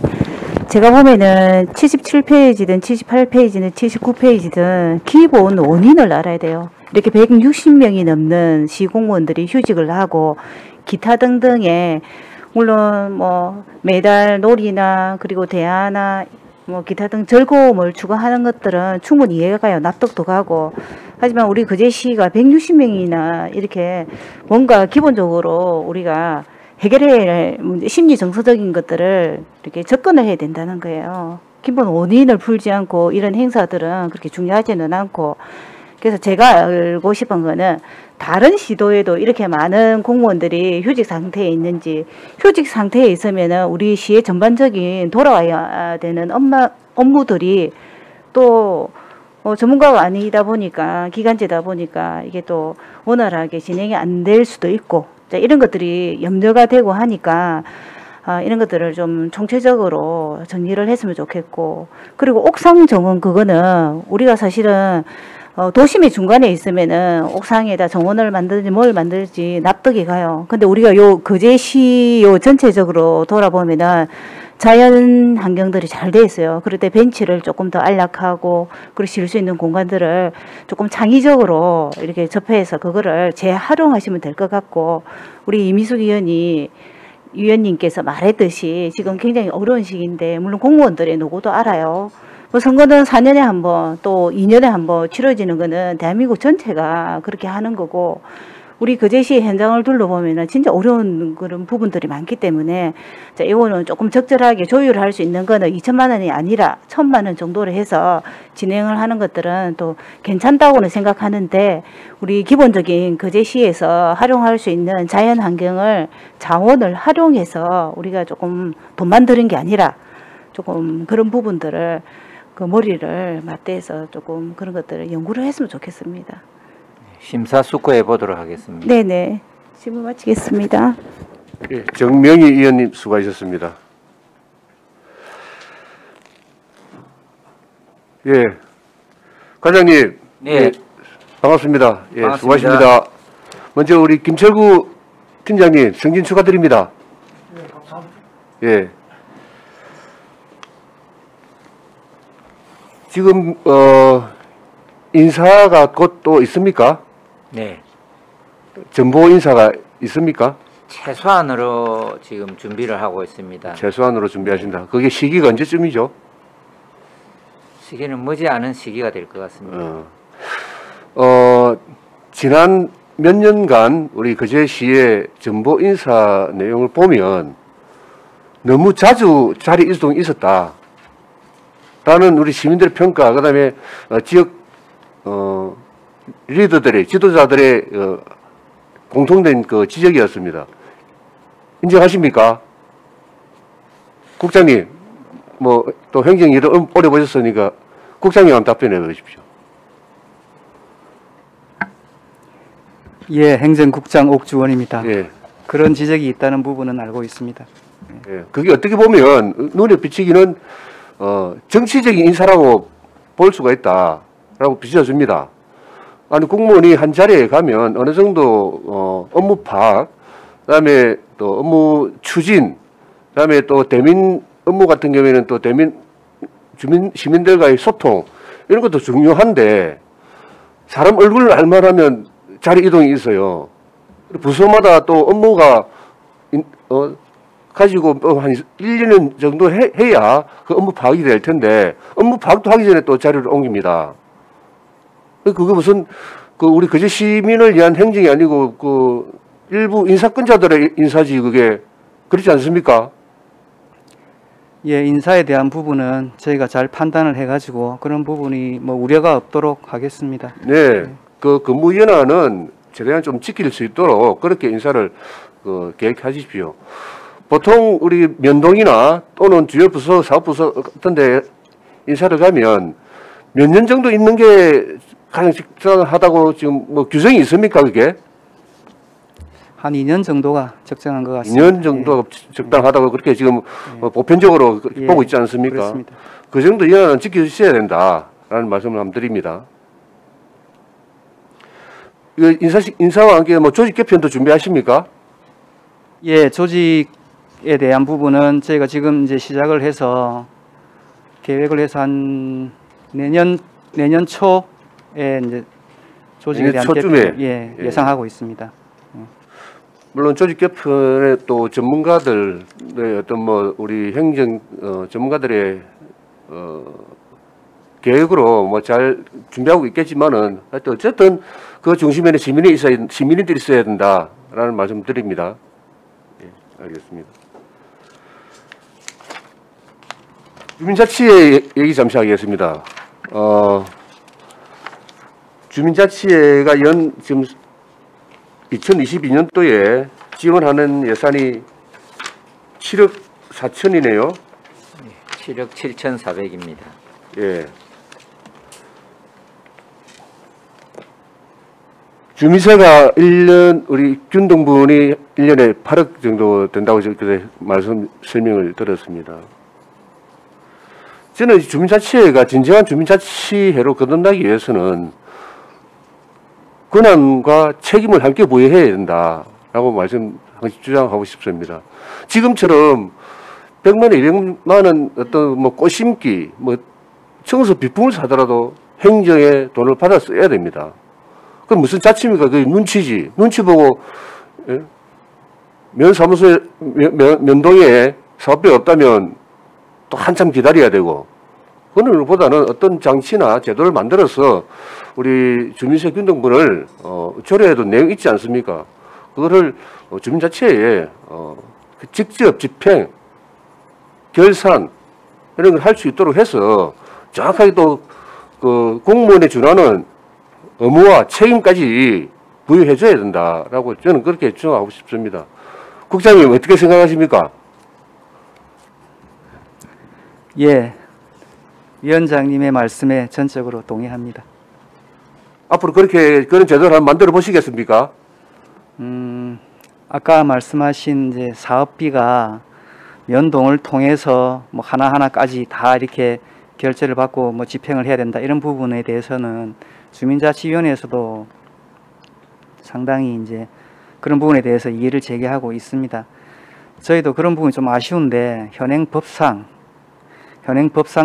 제가 보면은 77페이지든 78페이지든 79페이지든 기본 원인을 알아야 돼요. 이렇게 160명이 넘는 시공무원들이 휴직을 하고 기타 등등의 물론 뭐 매달 놀이나 그리고 대화나 뭐 기타 등 즐거움을 추구하는 것들은 충분히 이해가 가요. 납득도 가고. 하지만 우리 거제시가 160명이나 이렇게 뭔가 기본적으로 우리가 해결해야 할 심리 정서적인 것들을 이렇게 접근을 해야 된다는 거예요. 기본 원인을 풀지 않고 이런 행사들은 그렇게 중요하지는 않고, 그래서 제가 알고 싶은 거는 다른 시도에도 이렇게 많은 공무원들이 휴직 상태에 있는지, 휴직 상태에 있으면은 우리 시의 전반적인 돌아와야 되는 업무들이 또 전문가가 아니다 보니까, 기간제다 보니까 이게 또 원활하게 진행이 안 될 수도 있고, 자, 이런 것들이 염려가 되고 하니까 이런 것들을 좀 총체적으로 정리를 했으면 좋겠고, 그리고 옥상 정원 그거는 우리가 사실은 도심의 중간에 있으면은 옥상에다 정원을 만들지 뭘 만들지 납득이 가요. 근데 우리가 요 거제시 요 전체적으로 돌아보면은 자연 환경들이 잘 돼 있어요. 그럴 때 벤치를 조금 더 안락하고 그리고 쉴 수 있는 공간들을 조금 창의적으로 이렇게 접해서 그거를 재활용하시면 될 것 같고, 우리 이미숙 위원님께서 말했듯이 지금 굉장히 어려운 시기인데, 물론 공무원들의 노고도 알아요. 뭐 선거는 4년에 한 번, 또 2년에 한 번 치러지는 거는 대한민국 전체가 그렇게 하는 거고, 우리 거제시 현장을 둘러보면은 진짜 어려운 그런 부분들이 많기 때문에, 자, 이거는 조금 적절하게 조율을 할 수 있는 거는 2천만 원이 아니라 1,000만 원 정도로 해서 진행을 하는 것들은 또 괜찮다고는 생각하는데, 우리 기본적인 거제시에서 활용할 수 있는 자연 환경을, 자원을 활용해서 우리가 조금 돈만 들인 게 아니라 조금 그런 부분들을 그 머리를 맞대서 조금 그런 것들을 연구를 했으면 좋겠습니다. 심사숙고해 보도록 하겠습니다. 네네. 질문 마치겠습니다. 예, 정명희 의원님 수고하셨습니다. 예, 과장님. 네. 예, 반갑습니다. 예, 반갑습니다. 수고하십니다. 먼저 우리 김철구 팀장님 승진 축하드립니다. 네, 감사합니다. 예. 지금 인사가 곧 또 있습니까? 네. 정보 인사가 있습니까? 최소한으로 지금 준비를 하고 있습니다. 최소한으로 준비하신다. 그게 시기가 언제쯤이죠? 시기는 머지않은 시기가 될 것 같습니다. 지난 몇 년간 우리 거제시의 정보 인사 내용을 보면 너무 자주 자리 이동이 있었다 라는 우리 시민들의 평가, 그 다음에 지역 리더들의, 지도자들의 공통된 그 지적이었습니다. 인정하십니까? 국장님, 뭐 또 행정 일을 오래 보셨으니까 국장님 한번 답변해 보십시오. 예, 행정국장 옥주원입니다. 예. 그런 지적이 있다는 부분은 알고 있습니다. 예. 그게 어떻게 보면 눈에 비치기는 정치적인 인사라고 볼 수가 있다라고 비춰집니다. 아니, 공무원이 한 자리에 가면 어느 정도 업무 파악, 그다음에 또 업무 추진, 그다음에 또 대민 업무 같은 경우에는 또 대민 시민들과의 소통, 이런 것도 중요한데, 사람 얼굴을 알만하면 자리 이동이 있어요. 부서마다 또 업무가 가지고 한 1, 2년 정도 해야 그 업무 파악이 될 텐데, 업무 파악도 하기 전에 또 자리를 옮깁니다. 그게 무슨 우리 거제 시민을 위한 행정이 아니고 그 일부 인사권자들의 인사지, 그게 그렇지 않습니까? 예, 인사에 대한 부분은 저희가 잘 판단을 해가지고 그런 부분이 뭐 우려가 없도록 하겠습니다. 네, 그 근무연한은 최대한 좀 지킬 수 있도록 그렇게 인사를 계획하십시오. 보통 우리 면동이나 또는 주요 부서, 사업부서 같은데 인사를 가면 몇 년 정도 있는 게 가장 적당하다고 지금 뭐 규정이 있습니까, 그게? 한 2년 정도가 적정한 것 같습니다. 2년 정도가 적당하다고 그렇게 지금 보편적으로 예, 보고 있지 않습니까? 그렇습니다. 그 정도 연한은 지켜주셔야 된다라는 말씀을 한번 드립니다. 인사와 함께 뭐 조직 개편도 준비하십니까? 예, 조직 조직에 대한 부분은 저희가 지금 이제 시작을 해서 계획을 해서 한 내년 초에 이제 조직에 내년 대한 초쯤에? 개편을 예상하고 있습니다. 물론 조직 개편에 또 전문가들의 어떤 뭐 우리 행정 전문가들의 계획으로 뭐 잘 준비하고 있겠지만은 하여튼 어쨌든 그 중심에는 시민들이 있어야 된다라는 말씀 드립니다. 예, 알겠습니다. 주민자치회 얘기 잠시 하겠습니다. 주민자치회가 지금 2022년도에 지원하는 예산이 7억 4천이네요. 7억 7,400입니다. 예. 주민세가 1년, 우리 균등분이 1년에 8억 정도 된다고 그때 설명을 들었습니다. 저는 주민자치회가 진정한 주민자치회로 거듭나기 위해서는 권한과 책임을 함께 부여해야 된다라고 주장하고 싶습니다. 지금처럼 100만 원, 200만 원 어떤 뭐 꽃 심기, 뭐 청소 비품을 사더라도 행정에 돈을 받아 써야 됩니다. 그럼 무슨 자치입니까? 그게 눈치지. 눈치 보고, 예? 면사무소에, 면동에 사업비가 없다면 또 한참 기다려야 되고, 그런 것보다는 어떤 장치나 제도를 만들어서 우리 주민세 균등분을 조례에도 내용 있지 않습니까? 그거를 주민자치회에 직접 집행, 결산 이런 걸 할 수 있도록 해서 정확하게 또 그 공무원에 준하는 의무와 책임까지 부여해줘야 된다라고 저는 그렇게 주장하고 싶습니다. 국장님 어떻게 생각하십니까? 예, 위원장님의 말씀에 전적으로 동의합니다. 앞으로 그런 제도를 한번 만들어 보시겠습니까? 아까 말씀하신 이제 사업비가 연동을 통해서 뭐 하나하나까지 다 이렇게 결제를 받고 뭐 집행을 해야 된다 이런 부분에 대해서는 주민자치위원회에서도 상당히 이제 그런 부분에 대해서 이의를 제기하고 있습니다. 저희도 그런 부분이 좀 아쉬운데 현행 법상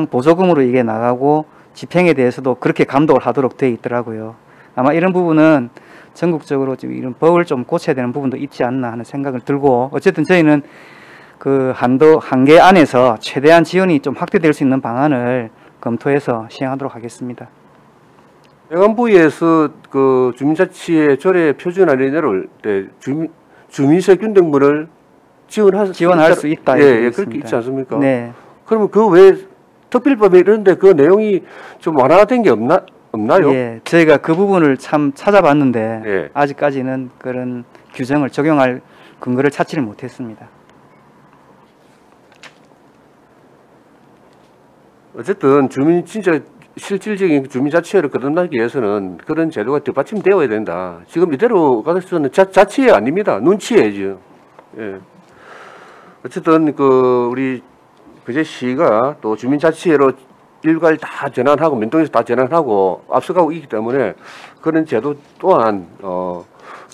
보조금으로 이게 나가고 집행에 대해서도 그렇게 감독을 하도록 되어 있더라고요. 아마 이런 부분은 전국적으로 좀 이런 법을 좀 고쳐야 되는 부분도 있지 않나 하는 생각을 들고, 어쨌든 저희는 그 한계 안에서 최대한 지원이 좀 확대될 수 있는 방안을 검토해서 시행하도록 하겠습니다. 행안부에서 그 주민자치의 조례 표준안이 내려올 때 주민세 균등분을 지원할 수 있다. 예, 그렇게 있지 않습니까? 네. 그러면 그 외에 특별법에 이런데 그 내용이 좀 완화된 게 없나요? 예, 저희가 그 부분을 참 찾아봤는데 예. 아직까지는 그런 규정을 적용할 근거를 찾지를 못했습니다. 어쨌든 진짜 실질적인 주민자치회를 거듭나기 위해서는 그런 제도가 뒷받침되어야 된다. 지금 이대로 가서는 자치회 아닙니다. 눈치회죠. 예. 어쨌든 우리 거제시가 또 주민자치회로 일괄 다 전환하고 면동에서 다 전환하고 앞서가고 있기 때문에 그런 제도 또한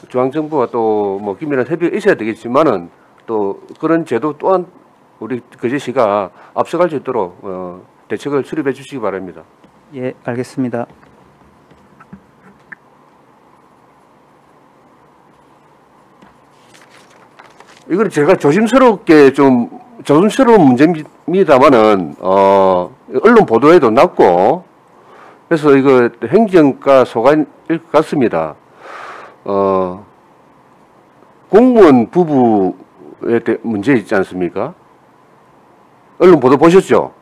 중앙정부와 또 뭐 긴밀한 협의가 있어야 되겠지만은 또 그런 제도 또한 우리 거제시가 앞서갈 수 있도록 대책을 수립해 주시기 바랍니다. 예, 알겠습니다. 이건 제가 조심스러운 문제입니다만은 언론 보도에도 났고 그래서 이거 행정과 소관일 것 같습니다. 공무원 부부에 대해 문제 있지 않습니까? 언론 보도 보셨죠?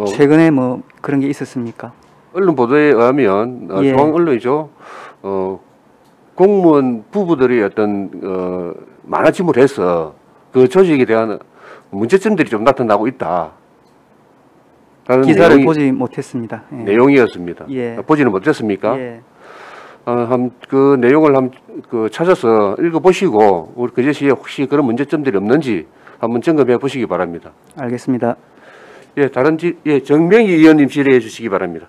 최근에 뭐 그런 게 있었습니까? 언론 보도에 의하면 예. 중앙 언론이죠. 공무원 부부들이 어떤 많아짐을 해서 그 조직에 대한 문제점들이 좀 나타나고 있다. 라는 기사를 보지 못했습니다. 예. 내용이었습니다. 예. 보지는 못했습니까? 예. 그 내용을 찾아서 읽어보시고 우리 거제시에 혹시 그런 문제점들이 없는지 한번 점검해 보시기 바랍니다. 알겠습니다. 예, 정명희 의원님 질의해 주시기 바랍니다.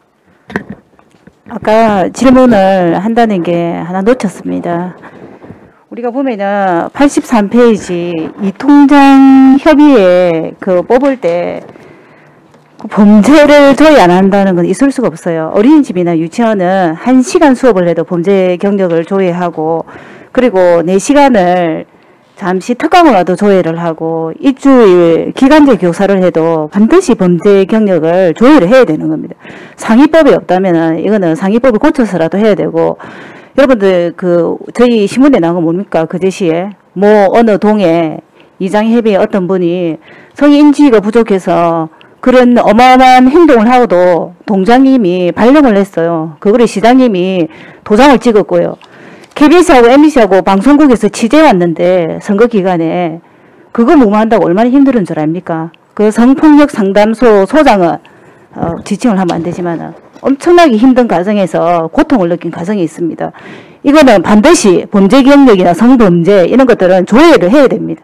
아까 질문을 한다는 게 하나 놓쳤습니다. 우리가 보면은 83페이지 이 통장 협의회 그 뽑을 때 범죄를 조회 안 한다는 건 있을 수가 없어요. 어린이집이나 유치원은 1시간 수업을 해도 범죄 경력을 조회하고, 그리고 4시간을 잠시 특강을 와도 조회를 하고, 일주일 기간제 교사를 해도 반드시 범죄 경력을 조회를 해야 되는 겁니다. 상위법이 없다면은 이거는 상위법을 고쳐서라도 해야 되고, 여러분들 저희 신문에 나온 거 뭡니까? 그 제시에 어느 동에 이장협의회 어떤 분이 성인지가 부족해서 그런 어마어마한 행동을 하고도 동장님이 발령을 했어요. 그거를 시장님이 도장을 찍었고요. KBS하고 MBC하고 방송국에서 취재 왔는데 선거 기간에 그거 무마한다고 얼마나 힘든 줄 압니까? 그 성폭력 상담소 소장은 지칭을 하면 안 되지만 엄청나게 힘든 과정에서 고통을 느낀 과정이 있습니다. 이거는 반드시 범죄 경력이나 성범죄 이런 것들은 조회를 해야 됩니다.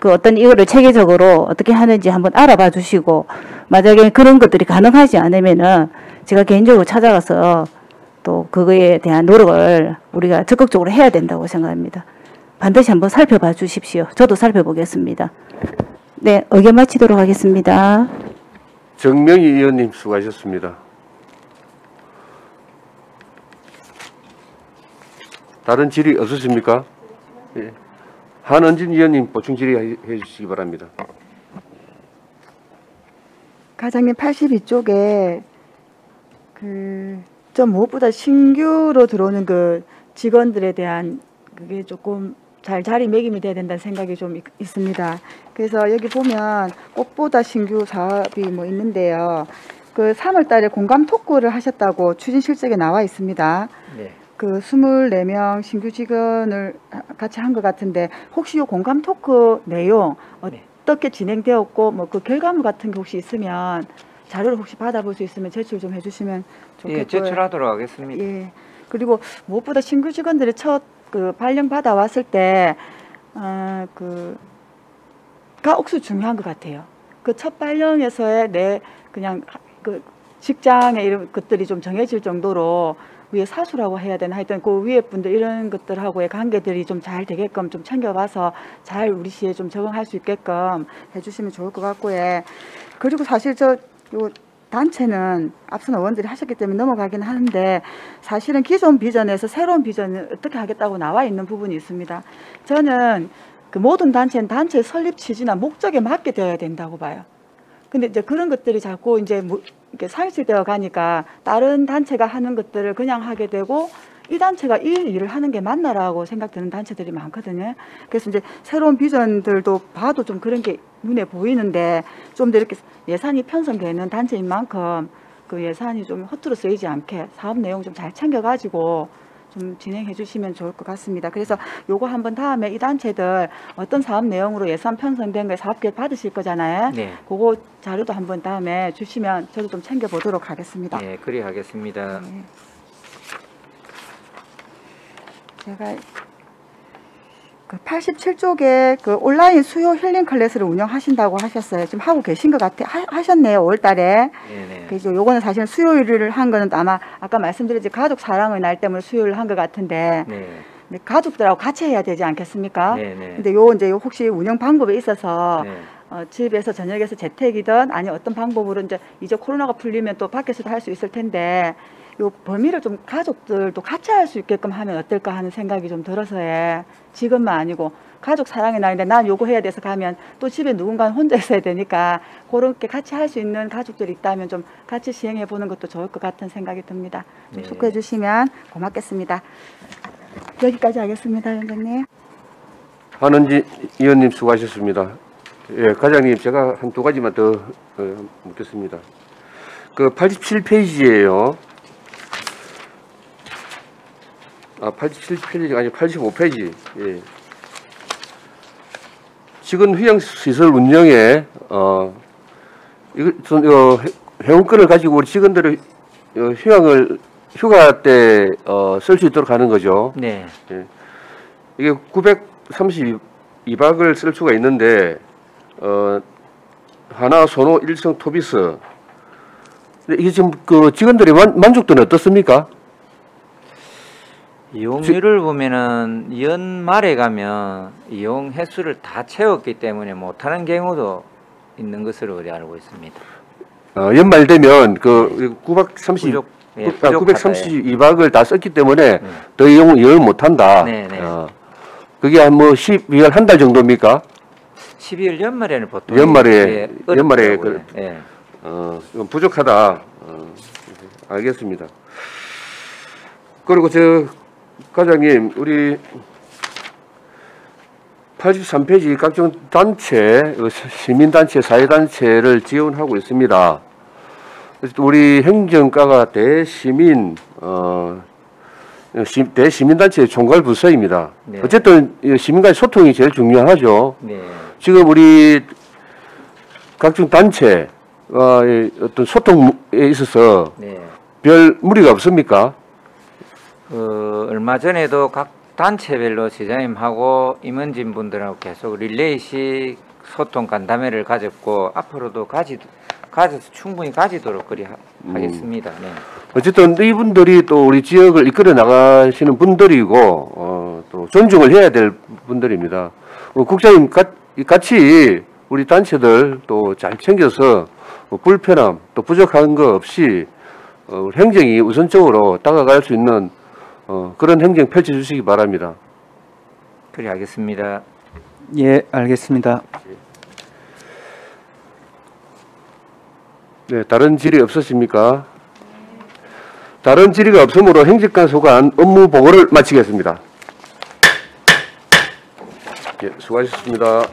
이거를 체계적으로 어떻게 하는지 한번 알아봐 주시고, 만약에 그런 것들이 가능하지 않으면은 제가 개인적으로 찾아가서 또 그거에 대한 노력을 우리가 적극적으로 해야 된다고 생각합니다. 반드시 한번 살펴봐 주십시오. 저도 살펴보겠습니다. 네, 의견 마치도록 하겠습니다. 정명희 의원님 수고하셨습니다. 다른 질의 없으십니까? 예. 한은진 의원님 보충 질의해 주시기 바랍니다. 과장님 82쪽에 좀 무엇보다 신규로 들어오는 그 직원들에 대한 그게 조금 잘 자리매김이 돼야 된다는 생각이 좀 있습니다. 그래서 여기 보면 꽃보다 신규 사업이 있는데요. 3월 달에 공감 토크를 하셨다고 추진 실적에 나와 있습니다. 네. 24명 신규 직원을 같이 한 것 같은데, 혹시 이 공감 토크 내용 어떻게 진행되었고 그 결과물 같은 게 혹시 있으면 자료를 혹시 받아볼 수 있으면 제출 좀 해주시면 좋겠고요. 예, 제출하도록 하겠습니다. 예. 그리고 무엇보다 신규 직원들이 첫 발령 받아 왔을 때 가옥수 중요한 것 같아요. 첫 발령에서의 그냥 직장의 이런 것들이 좀 정해질 정도로 위에 사수라고 해야 되나, 하여튼 그 위에 분들 이런 것들하고의 관계들이 좀 잘 되게끔 좀 챙겨봐서 잘 우리 시에 좀 적응할 수 있게끔 해주시면 좋을 것 같고요. 그리고 사실 요 단체는 앞선 의원들이 하셨기 때문에 넘어가긴 하는데, 사실은 기존 비전에서 새로운 비전을 어떻게 하겠다고 나와 있는 부분이 있습니다. 저는 모든 단체는 단체의 설립 취지나 목적에 맞게 되어야 된다고 봐요. 근데 이제 그런 것들이 자꾸 이렇게 상실되어 가니까 다른 단체가 하는 것들을 그냥 하게 되고, 이 단체가 이 일을 하는 게 맞나라고 생각되는 단체들이 많거든요. 그래서 이제 새로운 비전들도 봐도 좀 그런 게 눈에 보이는데, 좀 더 이렇게 예산이 편성되는 단체인 만큼 그 예산이 좀 허투루 쓰이지 않게 사업 내용 좀 잘 챙겨가지고 좀 진행해 주시면 좋을 것 같습니다. 그래서 요거 한번 다음에 이 단체들 어떤 사업 내용으로 예산 편성된 거 사업계획 받으실 거잖아요. 네. 그거 자료도 한번 다음에 주시면 저도 좀 챙겨보도록 하겠습니다. 네, 그리 하겠습니다. 네. 제가 87쪽에 온라인 수요 힐링 클래스를 운영하신다고 하셨어요. 지금 하고 계신 것 같아요. 하셨네요, 5월달에. 네네. 그래서 요거는 사실 수요일을 한 거는 아마 아까 말씀드렸지 가족 사랑의 날 때문에 수요일을 한 것 같은데, 네. 가족들하고 같이 해야 되지 않겠습니까? 네네. 근데 이제 혹시 운영 방법에 있어서 네. 집에서 저녁에서 재택이든 아니 어떤 방법으로 이제 코로나가 풀리면 또 밖에서도 할 수 있을 텐데, 요 범위를 좀 가족들도 같이 할 수 있게끔 하면 어떨까 하는 생각이 좀 들어서요. 지금만 아니고 가족 사랑의 날인데 난 요거 해야 돼서 가면 또 집에 누군가는 혼자 있어야 되니까, 그렇게 같이 할 수 있는 가족들이 있다면 좀 같이 시행해 보는 것도 좋을 것 같은 생각이 듭니다. 좀 네. 숙고해 주시면 고맙겠습니다. 여기까지 하겠습니다, 위원장님. 한은진 의원님 수고하셨습니다. 예, 과장님 제가 한 두 가지만 더 묻겠습니다. 87페이지예요. 87페이지가 아니고 85페이지. 예. 직원 휴양시설 운영에 회원권을 가지고 우리 직원들을 휴가 때 쓸 수 있도록 하는 거죠. 네. 예. 이게 932박을 쓸 수가 있는데 하나, 소노, 일성, 토비스. 근데 이게 지금 직원들의 만족도는 어떻습니까? 이용률을 보면은 연말에 가면 이용 횟수를 다 채웠기 때문에 못하는 경우도 있는 것으로 우리 알고 있습니다. 연말 되면 그 930 부족, 예, 부족하다, 932박을 다 썼기 때문에 더 이용을 못한다. 네네. 그게 한 뭐 12월 한 달 정도입니까? 12월 연말에는 보통 연말에 어렵더라고요. 예. 이건 부족하다. 알겠습니다. 그리고 과장님, 우리 83페이지 각종 단체, 시민단체, 사회단체를 지원하고 있습니다. 우리 행정과가 대시민, 대시민단체 총괄 부서입니다. 네. 어쨌든 시민과의 소통이 제일 중요하죠. 네. 지금 우리 각종 단체의 어떤 소통에 있어서 네. 별 무리가 없습니까? 얼마 전에도 각 단체별로 지자님하고 임원진 분들하고 계속 릴레이식 소통 간담회를 가졌고 앞으로도 가져서 충분히 가지도록 하겠습니다. 네. 어쨌든 이분들이 또 우리 지역을 이끌어 나가시는 분들이고 또 존중을 해야 될 분들입니다. 국장님 같이 우리 단체들 또 잘 챙겨서 불편함 또 부족한 거 없이 행정이 우선적으로 다가갈 수 있는 그런 행정 펼쳐주시기 바랍니다. 그래 알겠습니다. 예, 알겠습니다. 네, 다른 질의 없으십니까? 다른 질의가 없으므로 행정관 소관 업무 보고를 마치겠습니다. 예, 수고하셨습니다.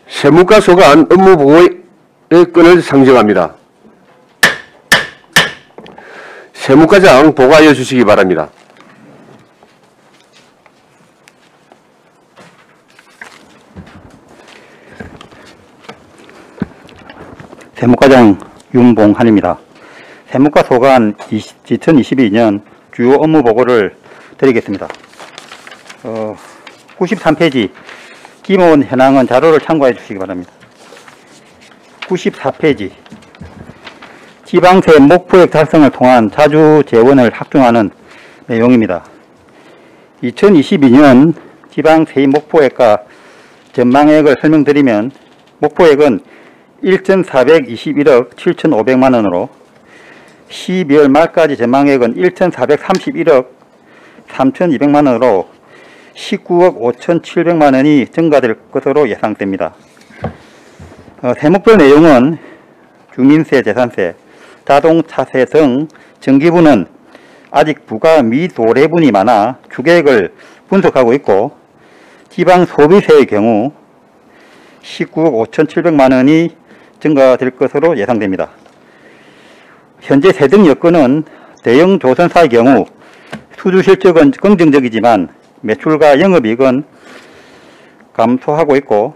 세무과 소관 업무 보고의 건을 상정합니다. 세무과장 보고하여 주시기 바랍니다. 세무과장 윤봉한입니다. 세무과 소관 2022년 주요 업무 보고를 드리겠습니다. 93페이지 기본 현황은 자료를 참고해 주시기 바랍니다. 94페이지 지방세 목표액 달성을 통한 자주 재원을 확정하는 내용입니다. 2022년 지방세입 목표액과 전망액을 설명드리면 목표액은 1,421억 7,500만 원으로 12월 말까지 전망액은 1,431억 3,200만 원으로 19억 5,700만 원이 증가될 것으로 예상됩니다. 세목별 내용은 주민세, 재산세, 자동차세 등 정기부는 아직 부가 미도래분이 많아 주계획을 분석하고 있고 지방 소비세의 경우 19억 5,700만 원이 증가될 것으로 예상됩니다. 현재 세등 여건은 대형 조선사의 경우 수주 실적은 긍정적이지만 매출과 영업이익은 감소하고 있고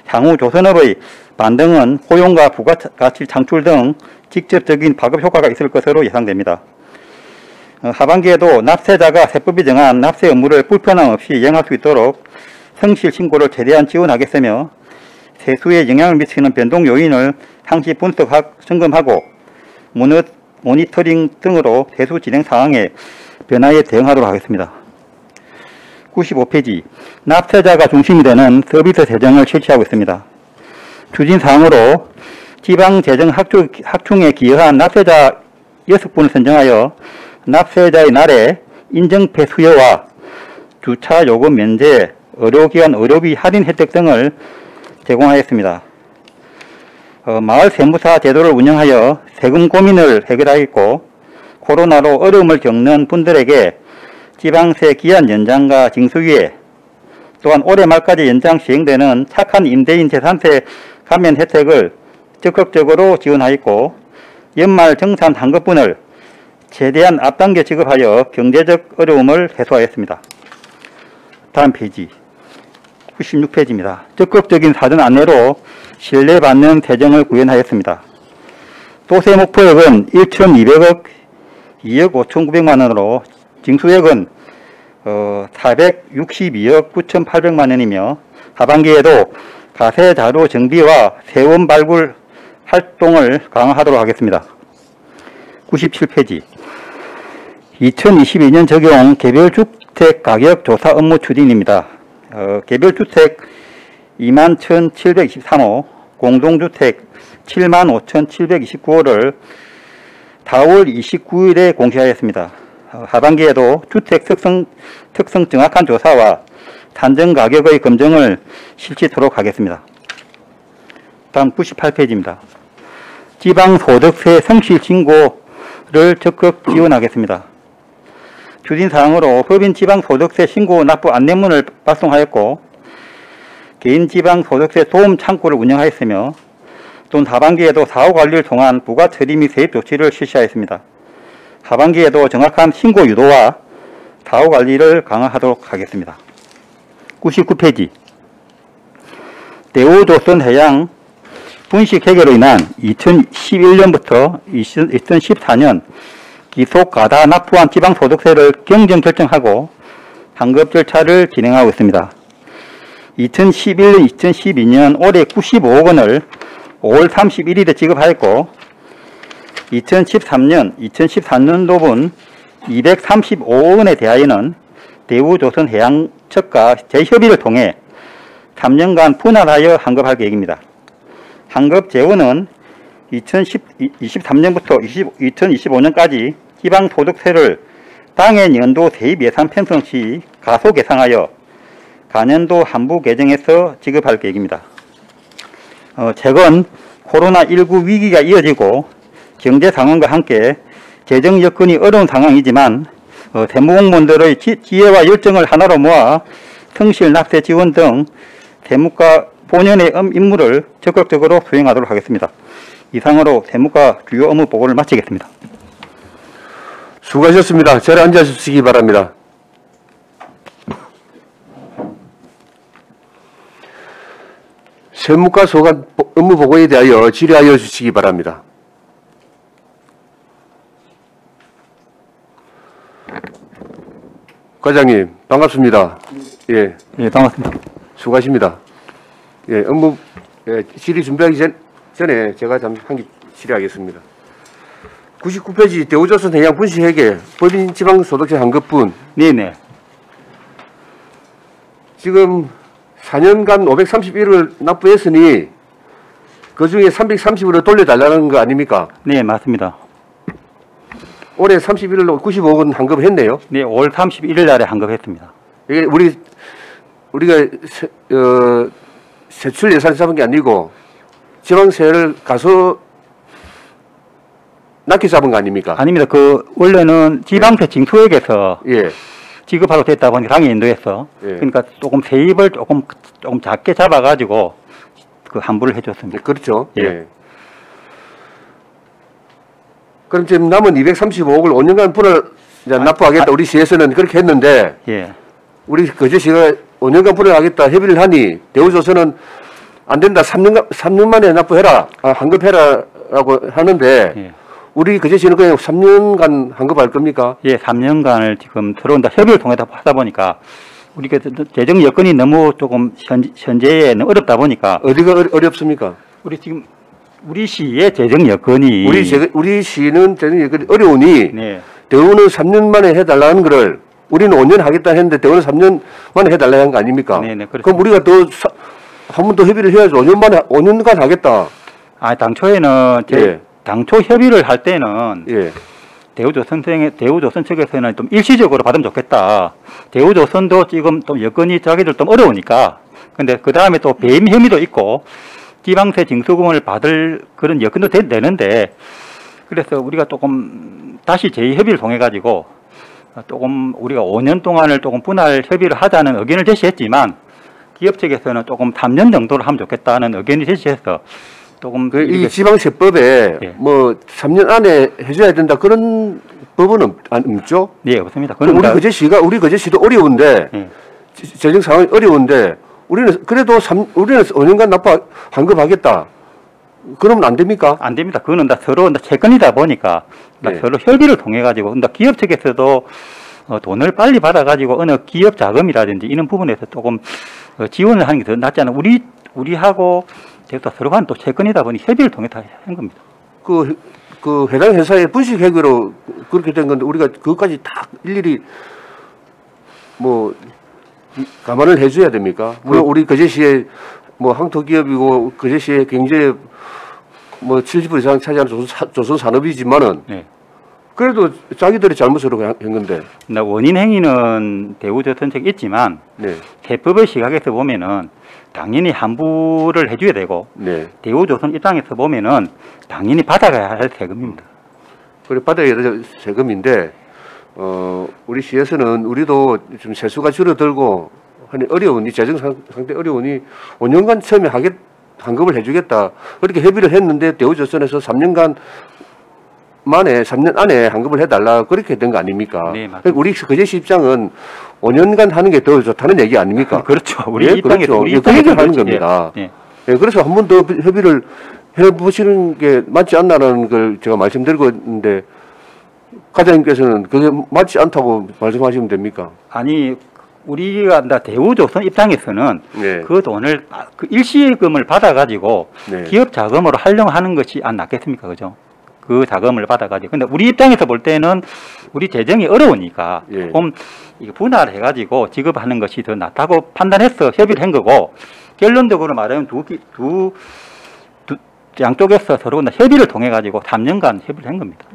향후 조선업의 반등은 고용과 부가가치 창출 등 직접적인 파급 효과가 있을 것으로 예상됩니다. 하반기에도 납세자가 세법이 정한 납세 업무를 불편함 없이 이행할 수 있도록 성실 신고를 최대한 지원하겠으며 세수에 영향을 미치는 변동 요인을 상시 점검하고 모니터링 등으로 세수 진행 상황의 변화에 대응하도록 하겠습니다. 95페이지 납세자가 중심이 되는 서비스 재정을 실시하고 있습니다. 추진사항으로 지방재정 확충에 기여한 납세자 6분을 선정하여 납세자의 날에 인정폐 수요와 주차 요금 면제, 의료기관 의료비 할인 혜택 등을 제공하였습니다. 마을 세무사 제도를 운영하여 세금 고민을 해결하였고, 코로나로 어려움을 겪는 분들에게 지방세 기한 연장과 징수유예, 또한 올해 말까지 연장 시행되는 착한 임대인 재산세 감면 혜택을 적극적으로 지원하였고, 연말 정산 환급분을 최대한 앞당겨 지급하여 경제적 어려움을 해소하였습니다. 다음 페이지 96페이지입니다. 적극적인 사전 안내로 신뢰받는 재정을 구현하였습니다. 도세 목표액은 1,200억 2억 5,900만 원으로 징수액은 462억 9,800만 원이며 하반기에도 가세 자료 정비와 세원 발굴 활동을 강화하도록 하겠습니다. 97페이지 2022년 적용 개별주택 가격 조사 업무 추진입니다. 개별주택 21,723호, 공동주택 75,729호를 4월 29일에 공시하였습니다. 하반기에도 주택 특성 정확한 조사와 산정 가격의 검증을 실시토록 하겠습니다. 다음 98페이지입니다. 지방소득세 성실 신고를 적극 지원하겠습니다. 추진사항으로 법인 지방소득세 신고 납부 안내문을 발송하였고, 개인 지방소득세 도움 창구를 운영하였으며, 또는 하반기에도 사후관리를 통한 부가처리 및 세입 조치를 실시하였습니다. 하반기에도 정확한 신고 유도와 사후관리를 강화하도록 하겠습니다. 99페이지 대우조선해양 분식 해결로 인한 2011년부터 2014년 기속 가다 납부한 지방소득세를 경정 결정하고 환급 절차를 진행하고 있습니다. 2011년, 2012년 올해 95억 원을 5월 31일에 지급하였고, 2013년, 2014년도분 235억 원에 대하여는 대우조선해양측과 재협의를 통해 3년간 분할하여 환급할 계획입니다. 환급 재원은 2023년부터 2025년까지 지방소득세를 당해 연도 세입 예산 편성 시 가속 예상하여 가년도 한부 개정해서 지급할 계획입니다. 최근 코로나19 위기가 이어지고 경제 상황과 함께 재정 여건이 어려운 상황이지만 세무공무원들의 지혜와 열정을 하나로 모아 성실 납세 지원 등 세무과 본연의 임무를 적극적으로 수행하도록 하겠습니다. 이상으로 세무과 주요 업무 보고를 마치겠습니다. 수고하셨습니다. 자리에 앉아주시기 바랍니다. 세무과 소관 업무 보고에 대하여 질의하여 주시기 바랍니다. 과장님, 반갑습니다. 예. 예, 반갑습니다. 수고하십니다. 예, 업무, 질의 준비하기 전에 제가 잠시 한 개 질의하겠습니다. 99페이지 대우조선 해양 분식회계 법인 지방소득세 환급분. 네네. 지금 4년간 531을 납부했으니 그 중에 330으로 돌려달라는 거 아닙니까? 네, 맞습니다. 올해 31일로 95억 원 환급했네요. 네, 5월 31일 날에 환급했습니다. 이게 우리가 세출 예산을 잡은 게 아니고 지방세를 가서 낮게 잡은 거 아닙니까? 아닙니다. 원래는 지방세 징수액에서 예. 지급하고 됐다 보니까 당의 인도에서 예. 그러니까 조금 세입을 조금 작게 잡아가지고 환불을 해줬습니다. 네, 그렇죠. 예. 예. 그럼 지금 남은 235억을 5년간 분할 납부하겠다. 우리 시에서는 그렇게 했는데 예. 우리 거제시가 5년간 분할하겠다 협의를 하니 대우조선은 안 된다. 3년 만에 납부해라. 환급해라라고 하는데 예. 우리 거제시는 그냥 3년간 환급할 겁니까? 예, 3년간을 지금 서로 협의를 통해서 하다 보니까 우리가 재정 여건이 너무 조금 현재에는 어렵다 보니까 어디가 어렵습니까? 우리 지금 우리 시의 재정 여건이 우리 시는 재정 여건이 어려우니 네. 대우는 3년 만에 해달라는 거를 우리는 5년 하겠다 했는데 대우는 3년 만에 해달라는 거 아닙니까? 네네, 그럼 우리가 한 번 더 협의를 해야죠. 5년간 하겠다. 당초에는 예. 당초 협의를 할 때는 예. 대우조선 측에서는 좀 일시적으로 받으면 좋겠다. 대우조선도 지금 좀 여건이 자기들 좀 어려우니까. 근데 그 다음에 또 배임 혐의도 있고 지방세 징수금을 받을 그런 여건도 되는데, 그래서 우리가 조금 다시 제2협의를 통해 가지고 조금 우리가 5년 동안을 조금 분할 협의를 하자는 의견을 제시했지만, 기업 측에서는 조금 3년 정도를 하면 좋겠다는 의견을 제시해서 조금 이 지방세법에 예. 뭐 3년 안에 해줘야 된다 그런 법은 없죠? 네, 없습니다. 우리 거제시도 어려운데 예. 재정 상황이 어려운데 우리는 그래도 우리는 5년간 환급하겠다. 그러면 안 됩니까? 안 됩니다. 그거는 다 서로 채권이다 보니까 네. 서로 협의를 통해 가지고 기업 측에서도 돈을 빨리 받아 가지고 어느 기업 자금이라든지 이런 부분에서 조금 지원을 하는 게 더 낫지 않나. 우리하고 서로 간 또 채권이다 보니 협의를 통해 다 한 겁니다. 그 해당 회사의 분식 회계로 그렇게 된 건데 우리가 그것까지 다 일일이 뭐 감안을 해줘야 됩니까? 물론 우리 거제시의 뭐 항토기업이고 거제시의 경제 뭐 70% 이상 차지하는 조선 산업이지만은 네. 그래도 자기들이 잘못으로 한 건데. 원인 행위는 대우조선책이 있지만 네. 세법의 시각에서 보면은 당연히 환불을 해줘야 되고 네. 대우조선 입장에서 보면은 당연히 받아가야 할 세금입니다. 그래 받아야 될 세금인데 우리 시에서는 우리도 좀 세수가 줄어들고 하니 어려우니 재정 상태 어려우니 5년간 처음에 환급을 해주겠다 그렇게 협의를 했는데 대우조선에서 3년 안에 환급을 해달라 그렇게 된 거 아닙니까? 네, 맞습니다. 우리 거제시 입장은 5년간 하는 게 더 좋다는 얘기 아닙니까? 그렇죠. 우리 예, 입장에서 그렇죠. 우리 그 얘기를 하는 그렇지. 겁니다. 예. 예, 그래서 한 번 더 협의를 해보시는 게 맞지 않나라는 걸 제가 말씀드리고 있는데 과장님께서는 그게 맞지 않다고 말씀하시면 됩니까? 아니 우리가 대우조선 입장에서는 네. 그 돈을 그 일시금을 받아가지고 네. 기업 자금으로 활용하는 것이 안 낫겠습니까, 그죠? 그 자금을 받아가지고. 근데 우리 입장에서 볼 때는 우리 재정이 어려우니까 예. 조금 이거 분할해가지고 지급하는 것이 더 낫다고 판단해서 협의를 한 거고, 결론적으로 말하면 양쪽에서 서로 협의를 통해 가지고 3년간 협의를 한 겁니다.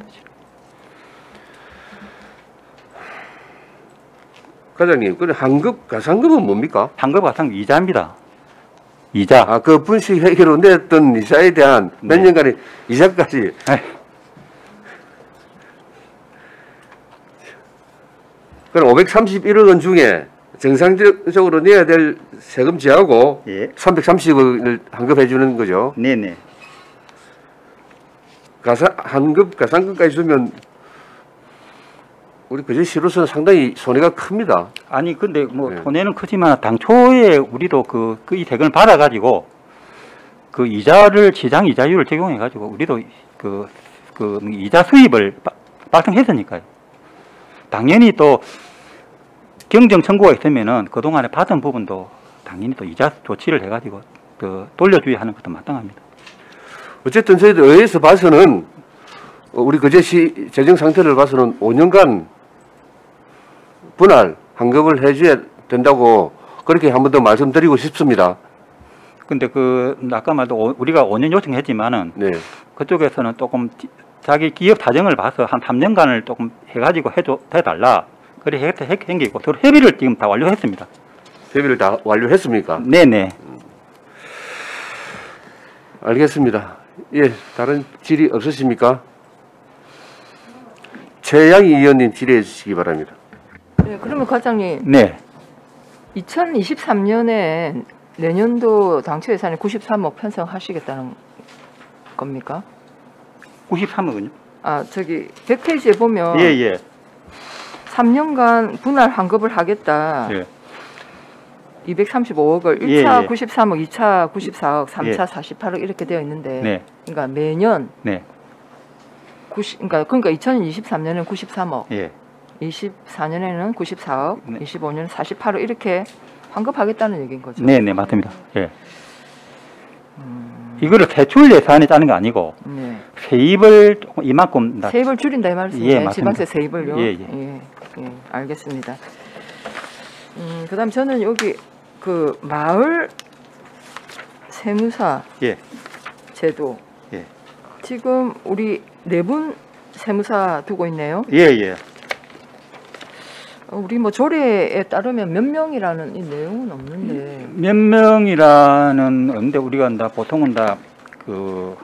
과장님, 그래 가상금은 뭡니까? 환급 가상 이자입니다. 이자. 아, 그 분식 회계로 냈던 이자에 대한 몇 네. 년간의 이자까지. 그럼 531억 원 중에 정상적으로 내야 될 세금 제하고 예. 330억을 환급해 주는 거죠. 네네. 가상금까지 주면 우리 거제시로서는 상당히 손해가 큽니다. 아니 근데 뭐 네. 손해는 크지만 당초에 우리도 이 세금을 받아가지고 그 이자를 시장 이자율을 적용해가지고 우리도 그 이자 수입을 발생했으니까요. 당연히 또 경정 청구가 있으면은 그 동안에 받은 부분도 당연히 또 이자 조치를 해가지고 돌려줘야 하는 것도 마땅합니다. 어쨌든 저희들 의회에서 봐서는 우리 거제시 재정 상태를 봐서는 5년간 분할 환급을 해줘야 된다고 그렇게 한 번 더 말씀드리고 싶습니다. 근데 아까 말도 우리가 5년 요청했지만은 네. 그쪽에서는 조금 자기 기업 사정을 봐서 한 3년간을 조금 해가지고 해달라. 그래 한 게 있고 서로 협의를 지금 다 완료했습니다. 협의를 다 완료했습니까? 네네. 알겠습니다. 예, 다른 질의 없으십니까? 최양희 의원님 질의해 주시기 바랍니다. 네, 그러면 과장님, 네. 2023년에 내년도 당초 예산에 93억 편성하시겠다는 겁니까? 93억은요? 아, 저기 100페이지에 보면 예. 3년간 분할 환급을 하겠다. 예. 235억을 1차 예. 93억, 2차 94억, 3차 예. 48억 이렇게 되어 있는데, 네. 그러니까 매년 네. 그러니까 2023년에는 93억, 예. 24년에는 94억, 네. 25년은 48억 이렇게 환급하겠다는 얘기인 거죠. 네네, 맞습니다. 예. 이거를 세출 예산에 짜는 거 아니고 네. 세입을 조금 이만큼 세입을 줄인다 이 말씀이에요. 예, 맞습니다. 지방세 세입을요. 예. 예, 알겠습니다. 그다음 저는 여기 그 마을 세무사 예. 제도 예. 지금 우리 4분 세무사 두고 있네요. 예, 예. 우리 뭐 조례에 따르면 몇 명이라는 이 내용은 없는데. 몇 명이라는 없는데 우리가 다 보통은 다 그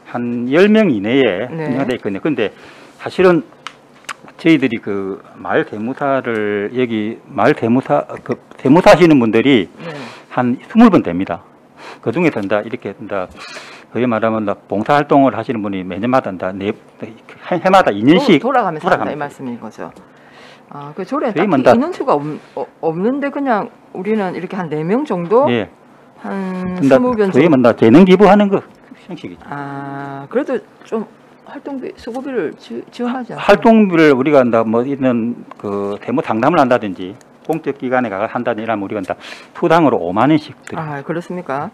한 10명 이내에 네. 운영돼 있거든요. 근데 사실은 저희들이 그 마을 대무사를 여기 마을 대무사 그 대무사 하시는 분들이 네. 한 20분 됩니다. 그 중에서 다 이렇게 다 거기 말하면 다 봉사 활동을 하시는 분이 매년마다 다 해마다 2년씩 돌아가면서 한다 이 말씀인 거죠. 아, 그 조례에 딱히 저희만 다- 인원수가 없는데 그냥 우리는 이렇게 한 4명 정도? 예. 한 20명 정도? 저희만 다 재능 기부하는 거 형식이죠. 아, 그래도 좀 활동비, 수고비를 지원하지 않나요? 활동비를 우리가 다 뭐 있는 그 대무 상담을 한다든지 공적 기관에 가서 한다든지 이러면 우리가 다 투당으로 5만 원씩 드려요. 아, 그렇습니까?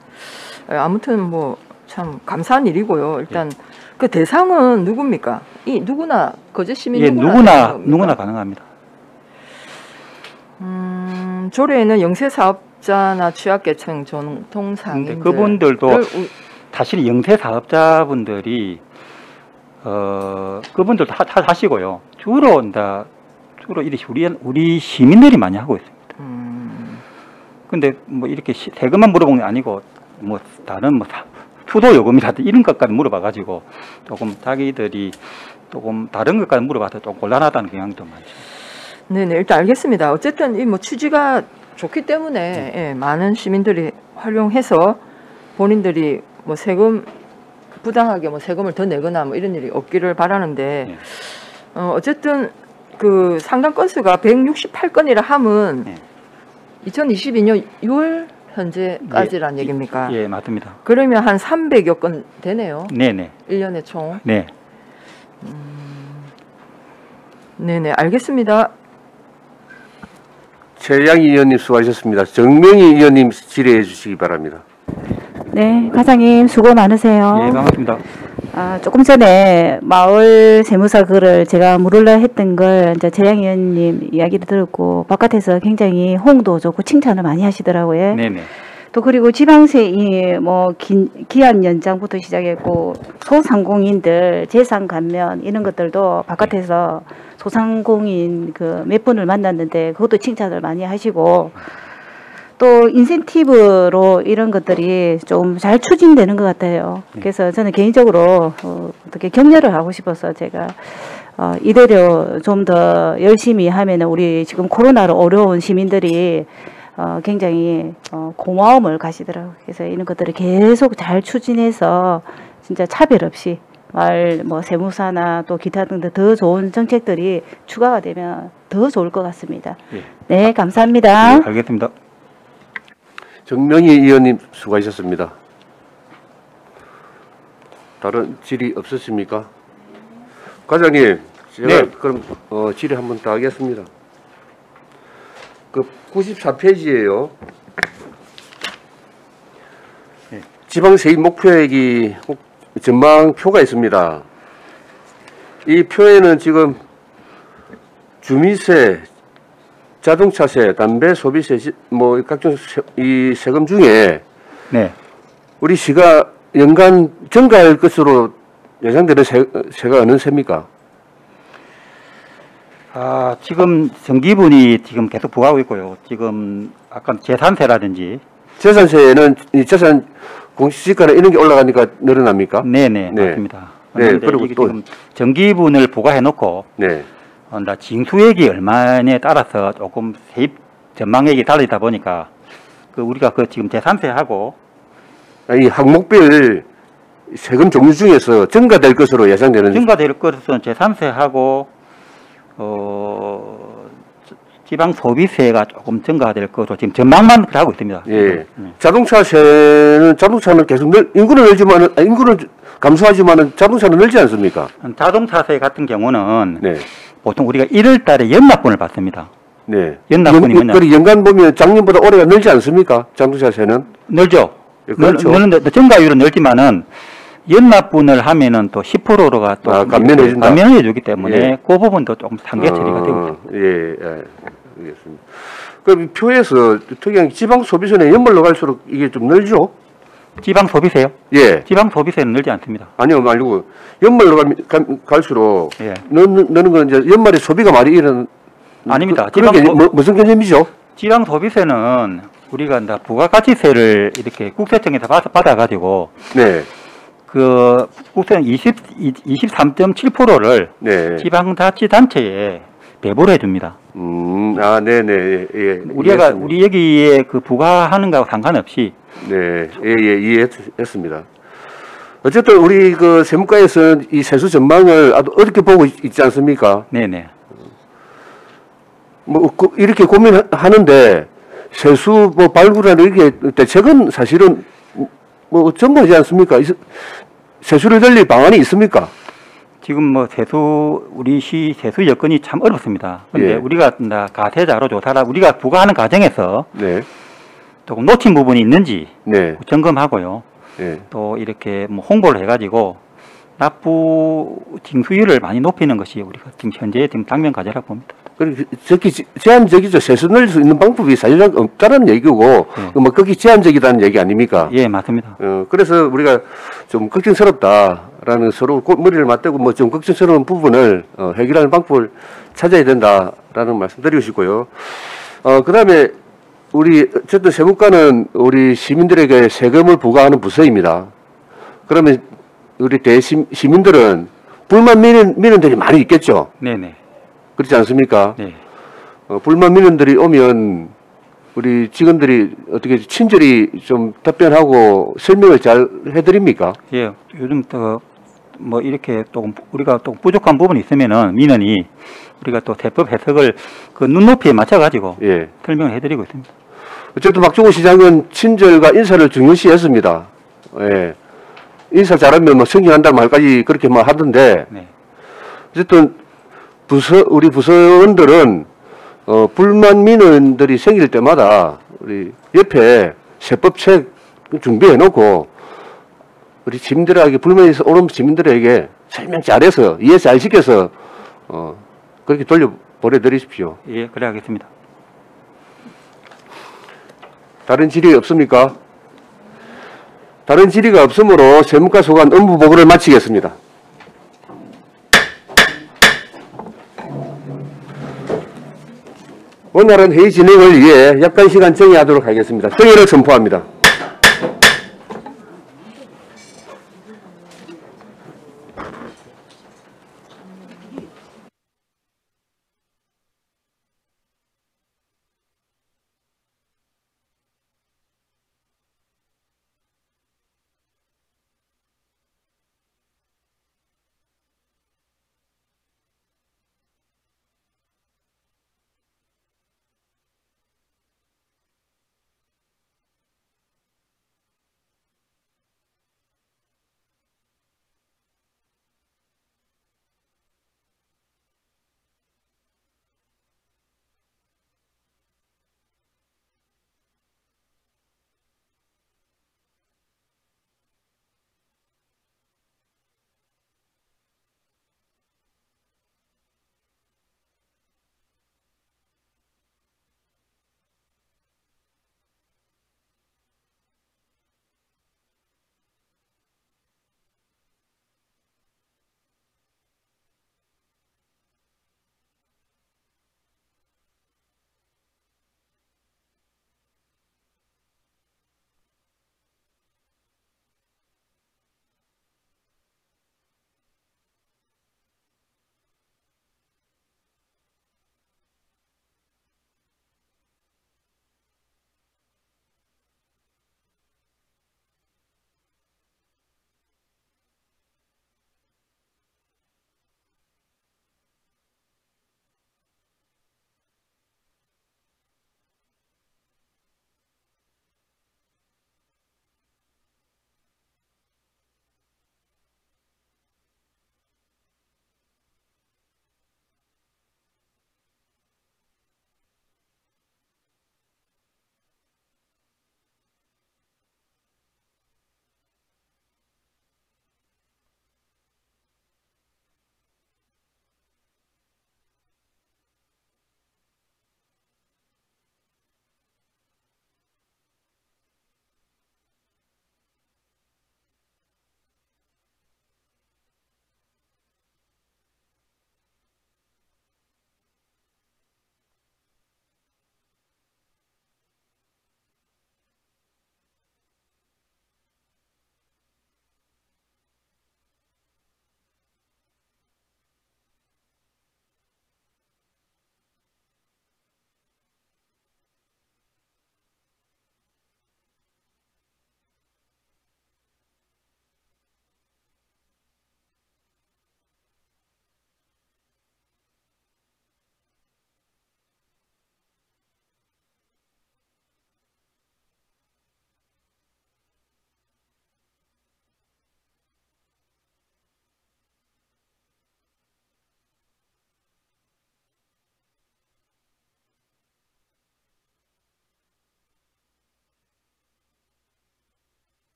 아무튼 뭐 참 감사한 일이고요. 일단 그 대상은 누굽니까? 이 누구나 거제 시민 예, 누구나 누구나 가능합니다. 조례에는 영세 사업자나 취약계층 전통상인들 그분들도 사실 영세 사업자분들이 그분들도 하시고요. 주로 우리 시민들이 많이 하고 있습니다. 근데 뭐 이렇게 세금만 물어본 게 아니고 뭐 다른 뭐 수도 요금이라든지 이런 것까지 물어봐가지고 조금 자기들이 조금 다른 것까지 물어봐서 좀 곤란하다는 경향도 많죠. 네네, 일단 알겠습니다. 어쨌든 이 뭐 취지가 좋기 때문에 예, 많은 시민들이 활용해서 본인들이 뭐 세금 부당하게 뭐 세금을 더 내거나 뭐 이런 일이 없기를 바라는데 어쨌든 그 상당 건수가 168건이라 함은 2022년 6월 현재까지란 얘기입니까? 예, 맞습니다. 그러면 한 300여 건 되네요. 네네. 1년에 총. 네. 네네, 알겠습니다. 최양희 의원님 수고하셨습니다. 정명희 의원님 질의해 주시기 바랍니다. 네, 과장님 수고 많으세요. 예, 반갑습니다. 조금 전에 마을 세무사 글을 제가 물으려 했던 걸 이제 재양 의원님 이야기를 들었고 바깥에서 굉장히 호응도 좋고 칭찬을 많이 하시더라고요. 네네. 또 그리고 지방세 기한 연장부터 시작했고 소상공인들 재산 감면 이런 것들도 바깥에서 소상공인 그 몇 분을 만났는데 그것도 칭찬을 많이 하시고 또 인센티브로 이런 것들이 좀 잘 추진되는 것 같아요. 그래서 저는 개인적으로 어떻게 격려를 하고 싶어서 제가 이대로 좀 더 열심히 하면은 우리 지금 코로나로 어려운 시민들이 굉장히 고마움을 가시더라고요. 그래서 이런 것들을 계속 잘 추진해서 진짜 차별 없이 뭐 세무사나 또 기타 등등 더 좋은 정책들이 추가가 되면 더 좋을 것 같습니다. 예. 네, 감사합니다. 네, 알겠습니다. 정명희 의원님 수고하셨습니다. 다른 질의 없으십니까? 과장님, 제가 네. 그럼 질의 한번 더 하겠습니다. 그 94페이지에요. 네. 지방세입 목표액이 전망표가 있습니다. 이 표에는 지금 주민세, 자동차세, 담배 소비세, 뭐 각종 이 세금 중에 네. 우리 시가 연간 증가할 것으로 예상되는 세가 어느 세입니까? 지금 전기분이 지금 계속 부과하고 있고요. 지금 아까 재산세라든지 재산세는 이 재산 공시지가나 이런 게 올라가니까 늘어납니까? 네네, 네. 맞습니다. 네, 그런데 그리고 이게 또- 지금 전기분을 부과해 놓고 네. 징수액이 얼마냐에 따라서 조금 세입 전망액이 다르다 보니까 우리가 지금 재산세하고 이 항목별 세금 종류 중에서 증가될 것으로 예상되는 증가될 것은 재산세하고 지방 소비세가 조금 증가될 것으로 지금 전망만 하고 있습니다. 예. 자동차는 계속 인구는 감소하지만은 자동차는 늘지 않습니까? 자동차세 같은 경우는 네. 보통 우리가 1월 달에 연납분을 받습니다. 네. 연납분이 뭐냐? 그리고 연간 보면 작년보다 올해가 늘지 않습니까? 자동차세는? 늘죠. 예, 그렇죠. 늘는데 증가율은 늘지만은 연납분을 하면은 또 10%가 또 감면해준다. 감면을 해주기 때문에 예. 그 부분도 조금 상계 처리가 되고 있습니다. 예, 알겠습니다. 그럼 이 표에서 특이한 지방 소비세는 연말로 갈수록 이게 좀 늘죠? 지방 소비세요? 예. 지방 소비세는 늘지 않습니다. 아니요, 말고 연말로 갈수록 예. 너는 건 이제 연말에 소비가 많이 일어나는 아닙니다. 그런 게 무슨 개념이죠? 지방 소비세는 우리가 이제 부가가치세를 이렇게 국세청에서 받아가지고 네. 그 국세는 23.7%를 네. 지방자치단체에 배부를 해줍니다. 아, 네네. 예. 우리가 우리 여기에 그 부과하는 거하고 상관없이 네, 예, 이해했습니다. 어쨌든 우리 그 세무과에서는 이 세수 전망을 아주 어렵게 보고 있지 않습니까? 네네. 뭐 이렇게 고민하는데 세수 뭐 발굴하는 이게 대책은 사실은 뭐 전부하지 않습니까? 세수를 늘릴 방안이 있습니까? 지금 뭐 우리 시 세수 여건이 참 어렵습니다. 근데 예. 우리가 가세자로 조사를 우리가 부과하는 과정에서 네, 조금 놓친 부분이 있는지 네, 점검하고요. 네. 또 이렇게 뭐 홍보를 해가지고 납부 징수율을 많이 높이는 것이 우리가 지금 현재 당면 과제라고 봅니다. 그리고 저기 제한적이죠. 세수 늘릴 수 있는 방법이 사실상 없다는 얘기고, 뭐 거기 제한적이다는 얘기 아닙니까? 예, 맞습니다. 그래서 우리가 좀 걱정스럽다라는 서로 머리를 맞대고 뭐 좀 걱정스러운 부분을 해결하는 방법을 찾아야 된다라는 말씀 드리고 싶고요. 그 다음에 우리 어쨌든 세무과는 우리 시민들에게 세금을 부과하는 부서입니다. 그러면 우리 시민들은 불만 민원들이 많이 있겠죠. 네네. 그렇지 않습니까? 네. 불만 민원들이 오면 우리 직원들이 어떻게 친절히 좀 답변하고 설명을 잘 해드립니까? 예, 요즘 또 뭐 이렇게 또 우리가 또 부족한 부분이 있으면은 민원이 우리가 또 세법 해석을 그 눈높이에 맞춰가지고 예. 설명을 해드리고 있습니다. 어쨌든 박종호 시장은 친절과 인사를 중요시했습니다. 예. 인사 잘하면 뭐 승진한다는 말까지 그렇게 뭐 하던데, 네. 어쨌든 우리 부서원들은 불만 민원들이 생길 때마다 우리 옆에 세법책 준비해 놓고 우리 시민들에게 불만이 오는 시민들에게 설명 잘해서 이해 잘 시켜서 그렇게 돌려 보내드리십시오. 예, 그래 하겠습니다. 다른 질의 없습니까? 다른 질의가 없으므로 세무과 소관 업무 보고를 마치겠습니다. 오늘은 회의 진행을 위해 약간 시간 정의하도록 하겠습니다. 정의를 선포합니다.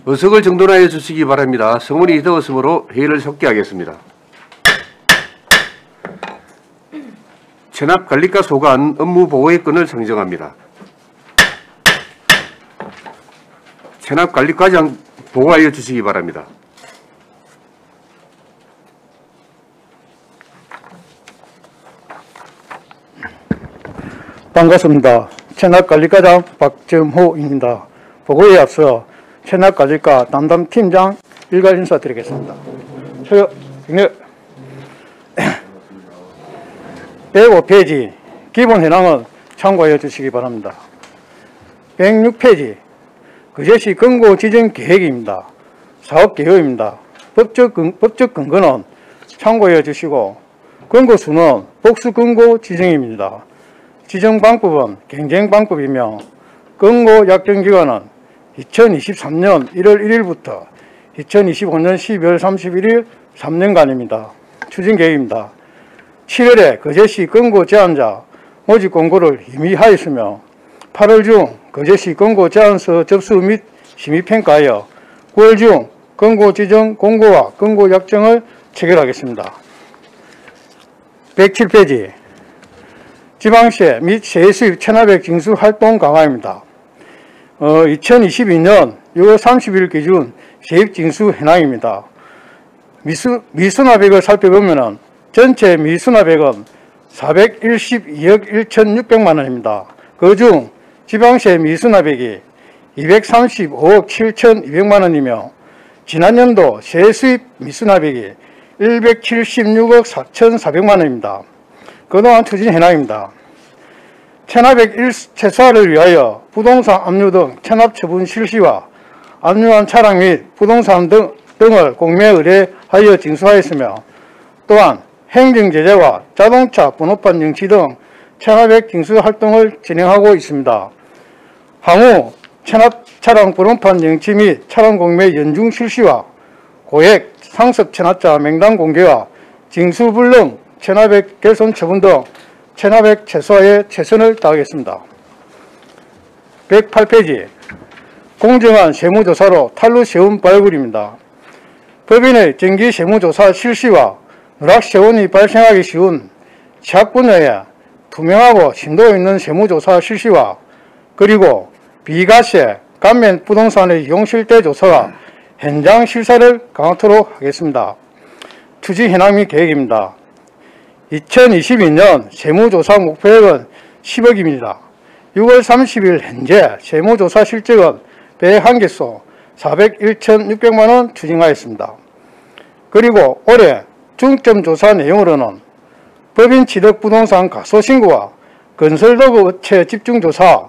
의석을 정돈하여 주시기 바랍니다. 성문이 더웠으므로 회의를 속기하겠습니다. 체납관리과 소관 업무보고의 건을 상정합니다. 체납관리과장 보고하여 주시기 바랍니다. 반갑습니다. 체납관리과장 박정호입니다. 보고에 앞서 체납관리과 담당팀장 일괄 인사드리겠습니다. 105페이지 기본 현황은 참고해 주시기 바랍니다. 106페이지 그제시 권고 지정 계획입니다. 사업 계획입니다. 법적 근거는 참고해 주시고 권고 수는 복수 권고 지정입니다. 지정 방법은 경쟁 방법이며 권고 약정 기간은 2023년 1월 1일부터 2025년 12월 31일 3년간입니다. 추진 계획입니다. 7월에 거제시 권고 제안자 모집 공고를 임의하였으며 8월 중 거제시 권고 제안서 접수 및 심의평가하여 9월 중 권고 지정 공고와 권고 약정을 체결하겠습니다. 107페이지 지방세 및 세수입 체납액 징수 활동 강화입니다. 2022년 6월 30일 기준 세입 징수 현황입니다. 미수납액을 살펴보면 전체 미수납액은 412억 1,600만 원입니다. 그중 지방세 미수납액이 235억 7,200만 원이며 지난년도 세수입 미수납액이 176억 4,400만 원입니다. 그동안 추진 현황입니다. 체납액 최소화를 위하여 부동산 압류 등 체납 처분 실시와 압류한 차량 및 부동산 등을 공매 의뢰하여 징수하였으며 또한 행정제재와 자동차 번호판 영치 등 체납액 징수 활동을 진행하고 있습니다. 향후 체납 차량 번호판 영치 및 차량 공매 연중 실시와 고액 상습 체납자 명단 공개와 징수 불능 체납액 개선 처분 등 체납액 최소화에 최선을 다하겠습니다. 108페이지 공정한 세무조사로 탈루 세운 발굴입니다. 법인의 정기 세무조사 실시와 누락세원이 발생하기 쉬운 취약 분야에 투명하고 심도 있는 세무조사 실시와 그리고 비과세, 감면 부동산의 이용실태 조사와 현장 실사를 강화토록 하겠습니다. 추진 현황 및 계획입니다. 2022년 세무조사 목표액은 10억입니다. 6월 30일 현재 세무조사 실적은 101개소 401,600만 원 추진하였습니다. 그리고 올해 중점조사 내용으로는 법인 취득 부동산 가소신고와 건설도구 업체 집중조사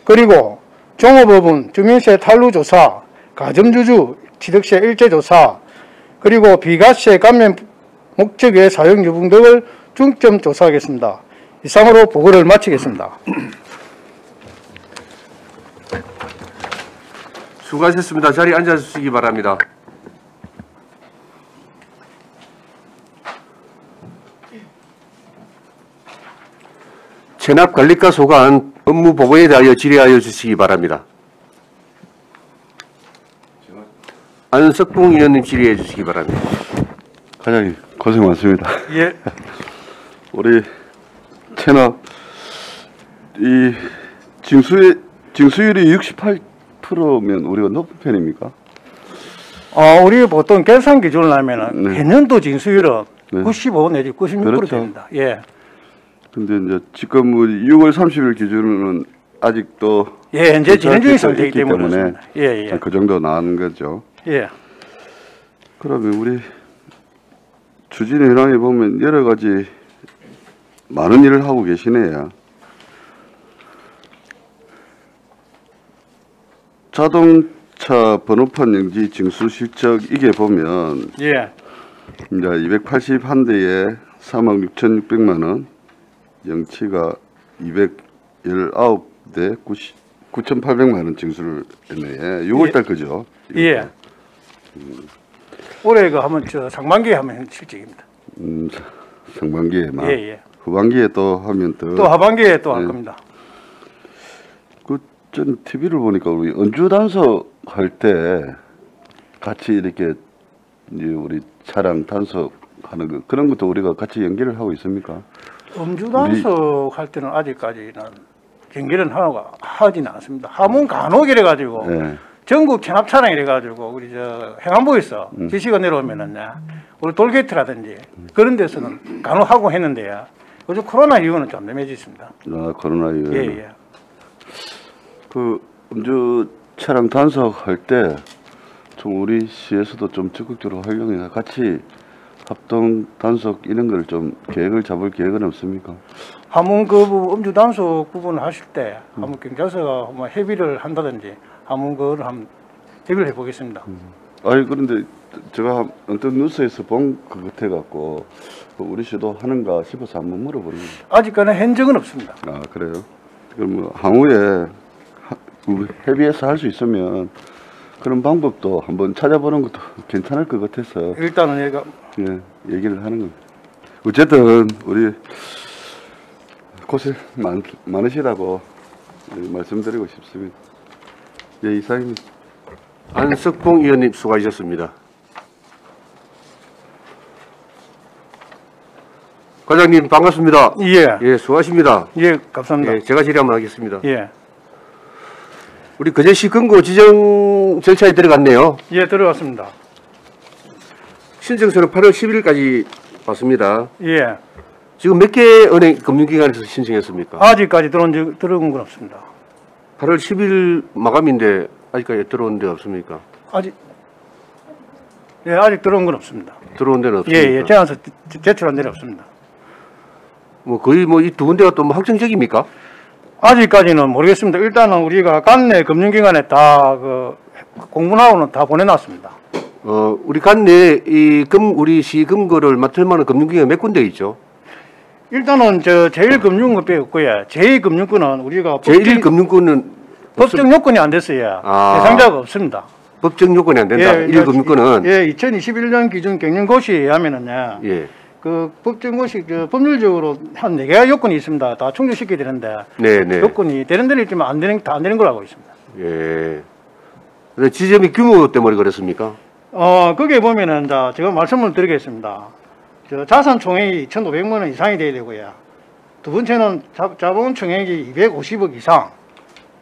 그리고 종업업은 주민세 탈루조사, 가점주주 취득세 일제조사 그리고 비과세 감면 목적의 사용 여부 등을 중점 조사하겠습니다. 이상으로 보고를 마치겠습니다. 수고하셨습니다. 자리에 앉아주시기 바랍니다. 체납관리과 소관 업무보고에 대하여 질의하여 주시기 바랍니다. 안석봉 의원님 질의해 주시기 바랍니다. 과장님 고생 많습니다. 예. 우리 체납 이 징수율이 68%면 우리가 높은 편입니까? 우리 보통 계산 기준을 하면은 네. 해년도 징수율은 네. 95 내지 96% 그렇죠. 됩니다. 예. 근데 이제 지금 6월 30일 기준으로는 아직도 예, 현재 진행 중인 있기 상태이기 때문에 그렇습니다. 예, 예. 그 정도 나온 거죠. 예. 그러면 우리 추진 현황에 보면 여러 가지 많은 일을 하고 계시네요. 자동차 번호판 영지 징수 실적 이게 보면 예. 이제 281대에 46,600만 원, 영치가 219대 9,800만 원 징수를 했네. 6월달 그죠? 예. 올해 그 하면 저 상반기에 하면 실직입니다. 상반기에만. 예. 후반기에 또 하면 또 하반기에 또 할 겁니다. 전 TV를 보니까 우리 은주 단속 할 때 같이 이렇게 이제 우리 차량 단속하는 거 그런 것도 우리가 같이 연기를 하고 있습니까? 음주 단속 할 때는 아직까지는 연기는 하지는 않습니다. 하면 간혹 이래 가지고 네. 전국 체납 차량 이래 가지고 우리 저 행안부에서 지시가 내려오면은 우리 돌게이트라든지 그런 데서는 간혹 하고 했는데요. 요즘 코로나 이후는 좀 nem해졌습니다. 아, 코로나 이후. 예. 그 음주 차량 단속할 때 좀 우리 시에서도 좀 적극적으로 활용해서 같이 합동 단속 이런 걸 좀 계획을 잡을 계획은 없습니까? 한번 그 음주 단속 부분을 하실 때 한번 경찰서가 뭐 협의를 한다든지 한번 그걸 한번 협의를 해보겠습니다. 아니 그런데 제가 어떤 뉴스에서 본 것 같아 갖고 우리 시도 하는가 싶어서 한번 물어보는 겁니다. 아직까지는 현적은 없습니다. 아 그래요? 그럼 뭐 향후에 협의해서 할 수 있으면 그런 방법도 한번 찾아보는 것도 괜찮을 것 같아서 일단은 얘가 얘기를 하는 겁니다. 어쨌든 우리 고생 많으시다고 말씀드리고 싶습니다. 예, 이상입니다. 안석봉 의원님 수고하셨습니다. 과장님 반갑습니다. 예, 수고하십니다. 예, 감사합니다. 예, 제가 질의 한번 하겠습니다. 예. 우리 거제시 금고 지정 절차에 들어갔네요. 예, 들어갔습니다. 신청서는 8월 10일까지 받습니다. 예. 지금 몇 개 은행 금융기관에서 신청했습니까? 아직까지 들어온 건 없습니다. 8월 10일 마감인데 아직까지 들어온 데 없습니까? 아직 들어온 건 없습니다. 들어온 데는 없습니까? 예, 제안서 제출한 데는 없습니다. 뭐 거의 뭐 이 두 군데가 또 뭐 확정적입니까? 아직까지는 모르겠습니다. 일단은 우리가 관내 금융기관에 다 그 공문하고는 다 보내놨습니다. 우리 관내 우리 시 금고를 맡을 만한 금융기관 몇 군데 있죠? 일단은 저 제1금융권 빼고요. 제2금융권은 우리가 제1금융권은 법정 요건이 안 됐어요. 대상자가 없습니다. 법정 요건이 안 된다. 1금융권은 2021년 기준 경영고시에 의하면은요. 예. 그 법정고시 법률적으로 한 4개가 요건이 있습니다. 다 충족시켜야 되는데 네네. 요건이 되는 데는 있지만 안 되는 걸로 알고 있습니다. 예. 근데 지점이 규모 때문에 그렇습니까? 거기에 보면은 제가 말씀을 드리겠습니다. 자산 총액이 2,500만 원 이상이 돼야 되고요. 두 번째는 자본 총액이 250억 이상.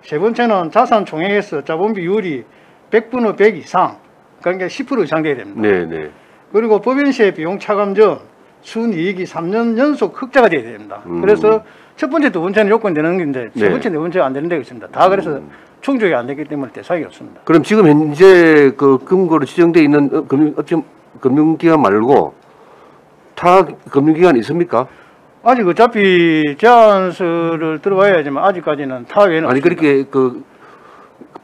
세 번째는 자산 총액에서 자본 비율이 100분의 100 이상. 그러니까 10% 이상 돼야 됩니다. 네네. 그리고 법인세 비용 차감 전 순이익이 3년 연속 흑자가 돼야 됩니다. 그래서 첫 번째, 두 번째는 요건이 되는 건데 세 번째, 네 번째가 안 되는 데가 있습니다. 다 그래서 충족이 안 되기 때문에 대상이 없습니다. 그럼 지금 현재 그 금고로 지정되어 있는 금융기관 말고 타 금융기관이 있습니까? 아직 어차피 제안서를 들어와야지만 아직까지는 타 외에는 아니 없습니다. 그렇게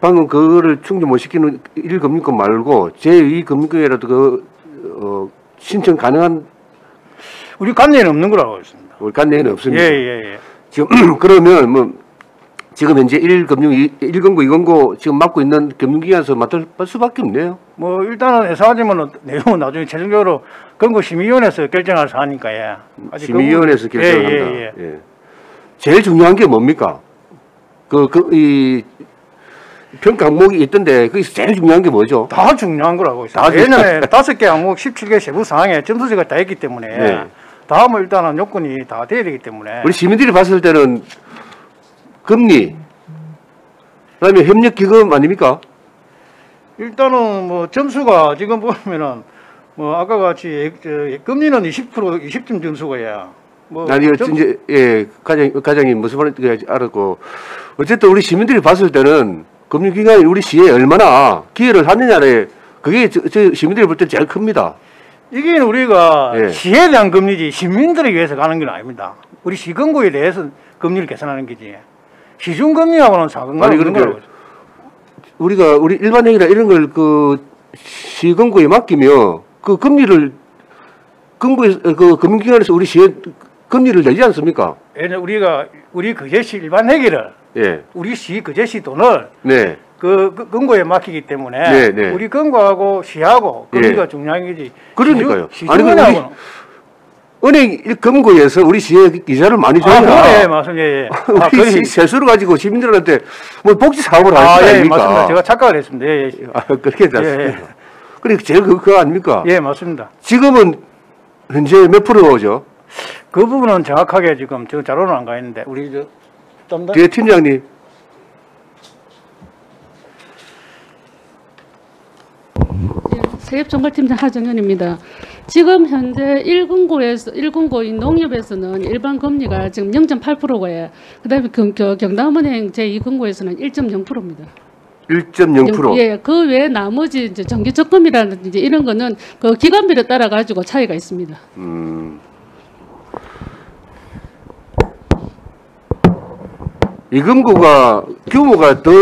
방금 그거를 충족 못 시키는 1금융권 말고 제2금융권이라도 신청 가능한 우리 관내에는 없는 걸로 알고 있습니다. 우리 관내에는 없습니다. 예. 지금 그러면 뭐 지금 현재 1금융, 1금고, 2금고 지금 맡고 있는 금융기관에서 맡을 수밖에 없네요. 뭐 일단은 예상하지만 내용은 나중에 최종적으로 금고심의위원회에서 결정할 사안이니까 아직 심의위원회에서 결정한다. 예. 제일 중요한 게 뭡니까? 이 평가 항목이 있던데 그게 제일 중요한 게 뭐죠? 다 중요한 걸 알고 있습니다. 예전에 5개 항목 17개 세부 사항에 점수제가 다 있기 때문에 다음은 일단은 요건이 다 돼야 되기 때문에 우리 시민들이 봤을 때는 금리 그다음에 협력기금 아닙니까? 일단은 뭐 점수가 지금 보면은 뭐 아까 같이 금리는 20점 점수가야. 뭐 아니요, 이제 과장님 무슨 말인지 알았고 어쨌든 우리 시민들이 봤을 때는 금융기관이 우리 시에 얼마나 기여를 하느냐에 그게 저 시민들이 볼 때 제일 큽니다. 이게 우리가 시에 대한 금리지 시민들에 위해서 가는 건 아닙니다. 우리 시금고에 대해서 금리를 계산하는 거지. 시중금리하고는 상관이 없는 거라고. 우리가 우리 일반행위나 이런 걸 그 시금고에 맡기면 그 금리를 그 금융기관에서 우리 시에 금리를 내지 않습니까? 우리 거제시 일반 회계를 우리 시 거제시 돈을 그 금고에 맡기기 때문에 네, 네. 우리 금고하고 시하고 금리가 중요한 거지. 그러니까요. 아니 그 은행 금고에서 우리 시에 이자를 많이 줘야. 네, 맞습니다. 예, 예. 우리 세수를 가지고 시민들한테 뭐 복지 사업을 하는 거 예, 아닙니까? 맞습니다. 제가 착각을 했습니다. 예, 예. 그렇게 됐습니다. 예. 그러니까 제일 그거 아닙니까? 예, 맞습니다. 지금은 현재 몇 프로죠? 그 부분은 정확하게 지금 저 자료는 안 가 있는데 우리 저 담당 뒤에 팀장님. 세입종발팀장 하정현입니다. 지금 현재 1금고인 농협에서는 일반 금리가 지금 0.8%고요. 그다음에 경남은행 제2금고에서는 1.0%입니다. 1.0%. 예, 그 외에 나머지 이제 정기 적금이라든지 이런 거는 그 기관별에 따라 가지고 차이가 있습니다. 이 금고가 규모가 더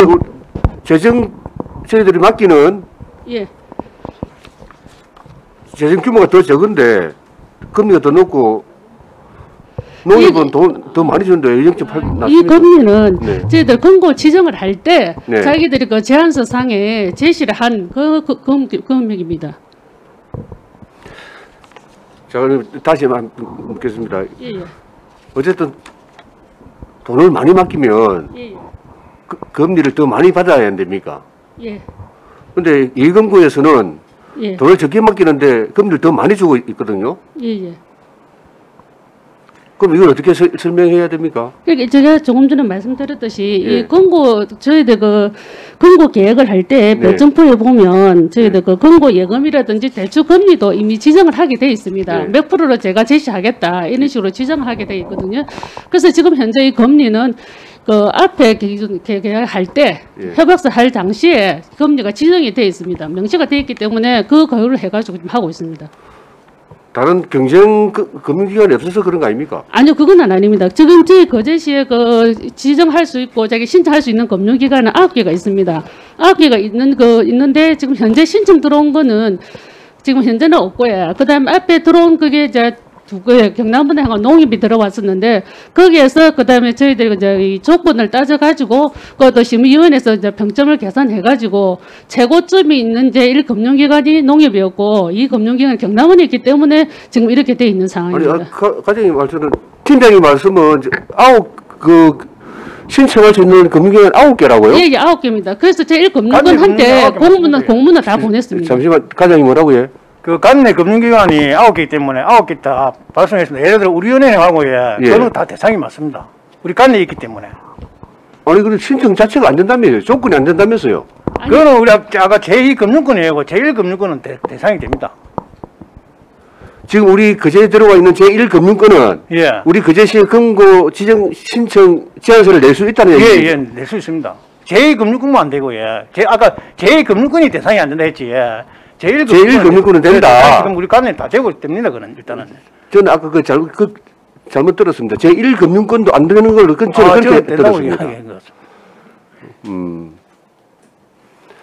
저희들이 맡기는 예. 재정 규모가 더 적은데 금리가 더 높고 농협은 돈 더 많이 주는데 0.8 이 금리는 네. 저희들 금고 지정을 할 때 네. 자기들이 그 제안서 상에 제시를 한 그 금액입니다. 자, 그럼 다시 한번 묻겠습니다. 예, 예. 어쨌든 돈을 많이 맡기면 예, 예. 금리를 더 많이 받아야 안 됩니까? 예. 근데 이 금고에서는 예. 돈을 적게 맡기는데 금리를 더 많이 주고 있거든요. 예, 예. 그럼 이걸 어떻게 설명해야 됩니까? 그러니까 제가 조금 전에 말씀드렸듯이 예. 이 금고 저희들 그 금고 계획을 할 때 네. 별점표에 보면 저희들 그 금고 예금이라든지 대출 금리도 이미 지정을 하게 돼 있습니다. 네. 몇 프로로 제가 제시하겠다 이런 식으로 지정을 하게 돼 있거든요. 그래서 지금 현재 이 금리는 그 앞에 기준 계획할 때 예. 협약서 할 당시에 금리가 지정이 돼 있습니다. 명시가 돼 있기 때문에 그 거유를 해가지고 지금 하고 있습니다. 다른 경쟁 금융기관이 없어서 그런 거 아닙니까? 아니요, 그건 아닙니다. 지금 저희 거제시에 그 지정할 수 있고 자기 신청할 수 있는 금융기관은 9개가 있습니다. 9개가 있는데 지금 현재 신청 들어온 거는 지금 현재는 없고요. 그다음에 앞에 들어온 그게 이제 두 개, 경남은행하고 농협이 들어왔었는데 거기에서 그다음에 저희들이 이제 이 조건을 따져가지고 그것도 심의위원회에서 이제 평점을 계산해가지고 최고점이 있는 제1금융기관이 농협이었고 이 금융기관은 경남은행이기 때문에 지금 이렇게 돼 있는 아니, 상황입니다. 과장님 말씀은 팀장님 말씀은 신청할 수 있는 금융기관 9개라고요? 예, 9개입니다. 그래서 제1금융권한테 공문을 다 보냈습니다. 잠시만, 과장님 뭐라고 해? 그 관내 금융기관이 9개 때문에 9개 다 발송했습니다. 예를 들어 우리은행하고 예. 저는 다 대상이 맞습니다. 우리 관내에 있기 때문에. 아니, 그럼 신청 자체가 안 된다면서요? 조건이 안 된다면서요? 그거는 우리 아까 제2금융권이고 제1금융권은 대상이 됩니다. 지금 우리 거제에 들어와 있는 제1금융권은 예. 우리 거제시의 금고 지정 신청 제안서를 낼 수 있다는 얘기죠? 예, 낼 수 있습니다. 제2금융권은 안 되고, 아까 제2금융권이 대상이 안 된다 했지, 제1금융권은 된다. 지금 우리 관내 다 되고 됩니다, 그는 일단은. 저는 아까 잘못 들었습니다. 제1금융권도 안 되는 걸로 저는 그렇게 들었습니다.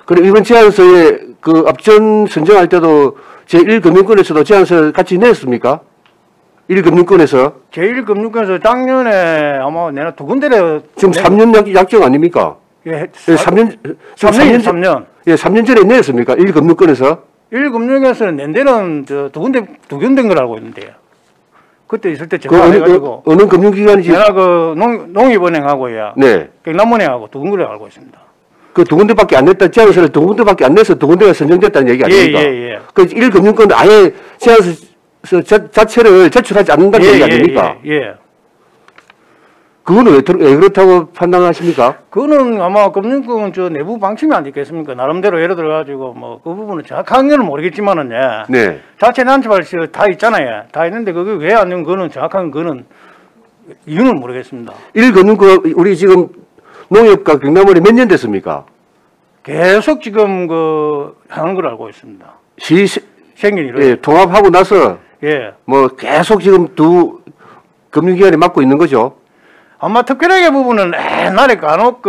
그럼 이번 제안서에 그 앞전 선정할 때도 제1금융권에서도 제안서 같이 냈습니까? 1금융권에서? 제1금융권에서 작년에 아마 내가 2군데를. 지금 3년 약정 아닙니까? 예, 3년. 예, 3년 전에 냈습니까? 1금융권에서? 1금융에서는 낸 데는 두 군데인 걸 알고 있는데요. 그때 있을 때 제가 해가지고. 어느 금융기관이지? 내가 그 농협은행하고요. 네. 경남은행하고 2군데를 알고 있습니다. 그 2군데밖에 안 냈다, 제안서를 2군데밖에 안 내서 2군데가 선정됐다는 얘기 아닙니까? 예. 그 1금융권은 아예 제안서 자체를 제출하지 않는다는 얘기 아닙니까? 예. 그거는 왜 그렇다고 판단하십니까? 그거는 아마 금융권 내부 방침이 안 있겠습니까? 나름대로 예를 들어가지고 뭐 그 부분은 정확한 건 모르겠지만은 네. 자체 난처발 다 있잖아요. 다 있는데 그게 왜 안 되는 거는 정확한 거는 이유는 모르겠습니다. 1금융권 우리 지금 농협과 경남원이 몇 년 됐습니까? 계속 지금 하는 걸 알고 있습니다. 생긴 이런. 예, 통합하고 나서 예. 뭐 계속 지금 두 금융기관이 맡고 있는 거죠. 아마 특별하게 부분은 옛날에 간혹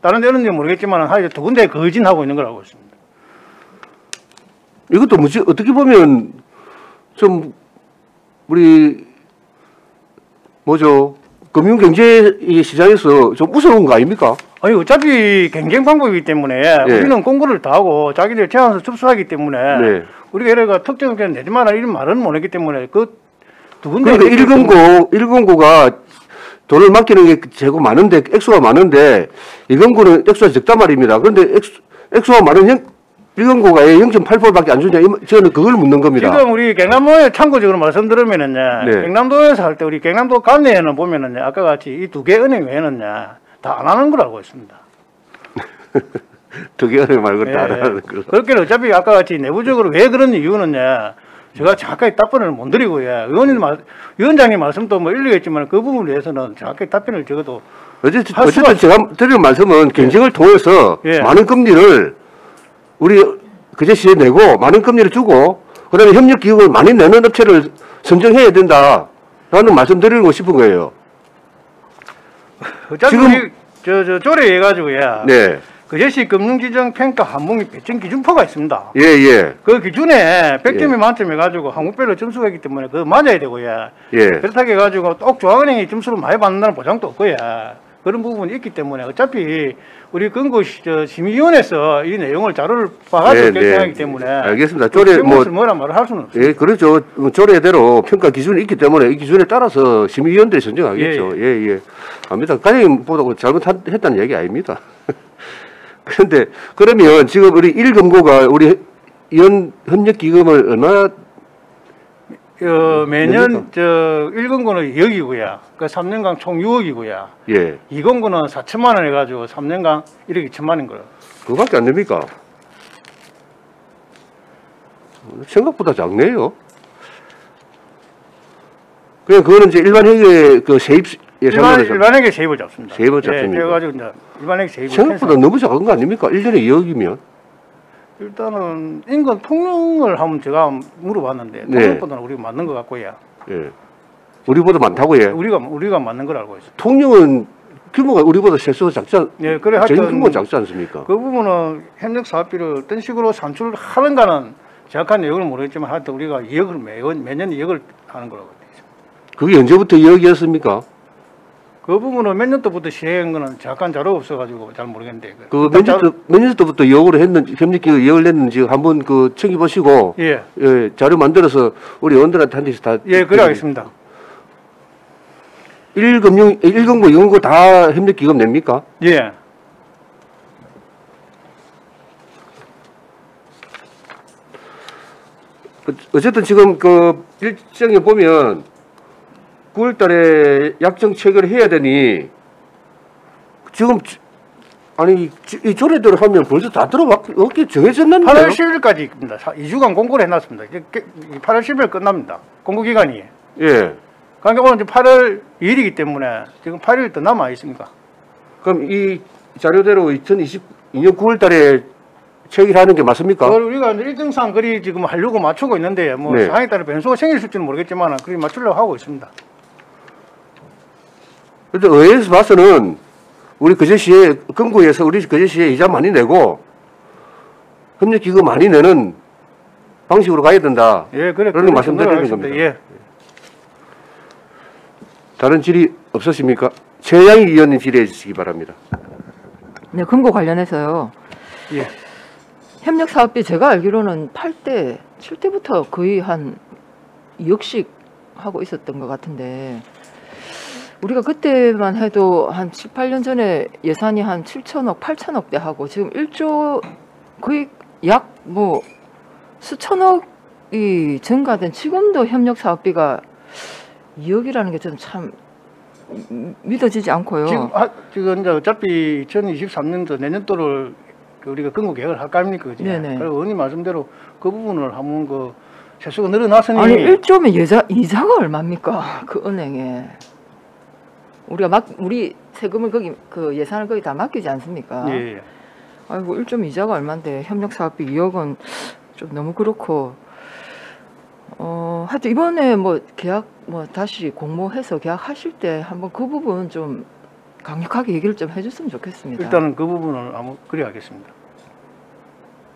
다른 데는 모르겠지만 한 2군데 거진하고 있는 걸 알고 있습니다. 이것도 어떻게 보면 좀 우리 금융경제 시장에서 좀 우스러운 거 아닙니까? 아니 어차피 경쟁 방법이기 때문에 네. 우리는 공고를 다 하고 자기들 제안서 접수하기 때문에 네. 우리가 이래가 특정 의견 내지 마라 이런 말은 못했기 때문에 그 두 군데 그러니까 1금고가 돈을 맡기는 게 재고 많은데 액수가 많은데 1금고는 액수가 적단 말입니다. 그런데 액수가 많은 1금고가 0.8%밖에 안 주냐? 저는 그걸 묻는 겁니다. 지금 우리 경남도에 참고적으로 말씀드리면은요, 네. 경남도에서 할 때 우리 경남도 관내에는 보면은요, 아까 같이 이 두 개 은행 외에는요, 다 안 하는 걸로 알고 있습니다. 두 개 은행 말고 예, 다 안 하는 거. 그렇게 어차피 아까 같이 내부적으로 왜 그런 이유는요, 제가 정확하게 답변을 못 드리고요. 위원장님 말씀도 뭐 일리가 있지만 그 부분에 대해서는 정확하게 답변을 적어도 어쨌든 제가 드리는 말씀은 경쟁을 통해서 예. 많은 금리를 우리 그제시에 내고 많은 금리를 주고 그다음에 협력 기금을 많이 내는 업체를 선정해야 된다라는 말씀드리고 싶은 거예요. 어차피 지금- 우리 저 조례해가지고요. 네, 그제시 금융지정평가 항목이 배정 기준표가 있습니다. 예, 예, 그 기준에 100점이 예. 만점 해가지고 항목별로 점수가 있기 때문에 그거 맞아야 되고요. 예. 그렇다고 해가지고 꼭 중앙은행이 점수를 많이 받는다는 보장도 없고요. 그런 부분이 있기 때문에 어차피 우리 금고 심의위원회에서 이 내용을 자료를 봐가지고 네, 결정하기 네. 때문에 알겠습니다. 조례 뭐 뭐라 말을 할 수는 없어요. 예, 그렇죠. 조례대로 평가 기준이 있기 때문에 이 기준에 따라서 심의위원들이 선정하겠죠. 예, 예. 압니다. 과장님보다 잘못했다는 얘기 아닙니다. 그런데 그러면 지금 우리 1금고가 우리 연 협력 기금을 얼마나 매년 저 1금고는 2억이고요. 그 3년간 총 6억이고요. 예, 2금고는 4천만 원 해가지고 3년간 1억 2천만 원인 거예요. 그거밖에 안 됩니까? 생각보다 작네요. 그냥 그거는 이제 일반 회계 그 세입 예산으로 일반회계 세입을 잡습니다. 세입을 잡습니다. 예, 그래가지고 이제 일반회계 세입을 생각보다 너무 작은 거 아닙니까? 1년에 2억이면. 일단은 인건 통용을 하면 제가 물어봤는데 네. 통용보다는 우리가 맞는 것 같고요. 예. 우리보다 많다고 예. 우리가 맞는 걸 알고 있어요. 통영은 규모가 우리보다 세수가 작지 않, 예, 그래 저희 하여튼 규모가 작지 않습니까? 그 부분은 협력 사업비를 어떤 식으로 산출을 하는가는 정확한 내용을 모르겠지만 하여튼 우리가 2억을 매년 2억을 하는 거라고 되어 있습니다. 그게 언제부터 2억이었습니까? 그 부분은 몇 년도부터 시행한 거는 정확한 자료가 없어가지고 잘 모르겠는데 그 몇 년부터 2억으로 했는지 협력기금 2억을 냈는지 한번 그 챙겨보시고 예, 예, 자료 만들어서 우리 의원들한테 한 대씩 다 예, 그래 하겠습니다. 1금고, 2금고 다 협력기금 냅니까? 예. 어쨌든 지금 그 일정에 보면 9월 달에 약정 체결을 해야 되니 지금 아니 이 조례대로 하면 벌써 다 들어왔게 정해졌는데요? 8월 10일까지 있습니다. 2주간 공고를 해놨습니다. 이제 8월 10일 끝납니다. 공고 기간이. 예. 그러니까 오늘 이제 8월 2일이기 때문에 지금 8일 더 남아 있습니까? 그럼 이 자료대로 2022년 9월 달에 체결하는 게 맞습니까? 그걸 우리가 이제 일정상 그리 지금 하려고 맞추고 있는데 뭐 네. 상황에 따라 변수가 생길지는 모르겠지만 그리 맞추려고 하고 있습니다. 근데 의회에서 봐서는 우리 그제시에 금고에서 우리 그제시에 이자 많이 내고 협력기금 많이 내는 방식으로 가야 된다. 예, 그래. 그런 말씀드리는 겁니다. 예. 다른 질의 없으십니까? 최양희 의원님 질의해 주시기 바랍니다. 네, 금고 관련해서요. 예. 협력 사업비 제가 알기로는 8대, 7대부터 거의 한 2억씩 하고 있었던 것 같은데 우리가 그때만 해도 한 7, 8년 전에 예산이 한 7천억, 8천억대 하고 지금 1조 거의 약 뭐 수천억이 증가된 지금도 협력 사업비가 2억이라는 게 좀 참 믿어지지 않고요. 지금 이제 어차피 2023년도 내년도를 우리가 금고 계획을 할까 합니까? 그지? 네네. 그리고 의원님 말씀대로 그 부분을 한번 그 세수가 늘어났으니 아니 1조면 이자가 얼마입니까? 그 은행에 우리가 우리 세금을 거기 그 예산을 거기 다 맡기지 않습니까? 예, 예. 아이고 1조 이자가 얼마인데 협력 사업비 2억은 좀 너무 그렇고 하여튼 이번에 뭐 계약 뭐 다시 공모해서 계약하실 때 한번 그 부분 좀 강력하게 얘기를 좀 해줬으면 좋겠습니다. 일단은 그 부분을 한번 그래 하겠습니다.